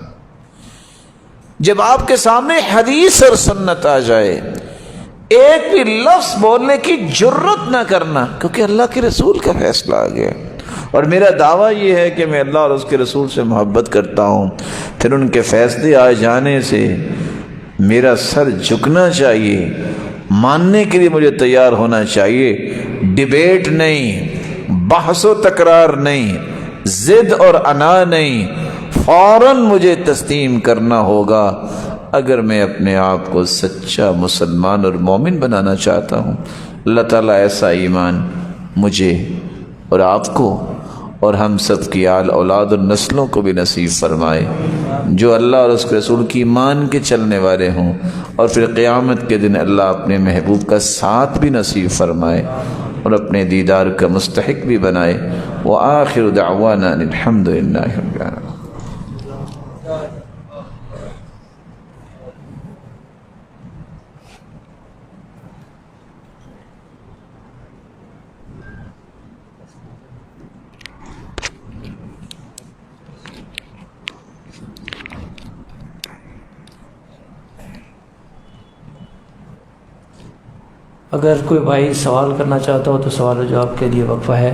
جب آپ کے سامنے حدیث اور سنت آ جائے، ایک بھی لفظ بولنے کی جرت نہ کرنا، کیونکہ اللہ کے رسول کا فیصلہ آ گیا۔ اور میرا دعویٰ یہ ہے کہ میں اللہ اور اس کے رسول سے محبت کرتا ہوں، پھر ان کے فیصلے آ جانے سے میرا سر جھکنا چاہیے، ماننے کے لیے مجھے تیار ہونا چاہیے۔ ڈیبیٹ نہیں، بحث و تکرار نہیں، ضد اور انا نہیں، فوراً مجھے تسلیم کرنا ہوگا اگر میں اپنے آپ کو سچا مسلمان اور مومن بنانا چاہتا ہوں۔ اللہ تعالیٰ ایسا ایمان مجھے اور آپ کو اور ہم سب کی آل اولاد اور نسلوں کو بھی نصیب فرمائے، جو اللہ اور اس کے رسول کی مان کے چلنے والے ہوں، اور پھر قیامت کے دن اللہ اپنے محبوب کا ساتھ بھی نصیب فرمائے اور اپنے دیدار کا مستحق بھی بنائے۔ وآخر دعوانا الحمد للہ رب العالمین۔ اگر کوئی بھائی سوال کرنا چاہتا ہو تو سوال و جواب کے لیے وقفہ ہے۔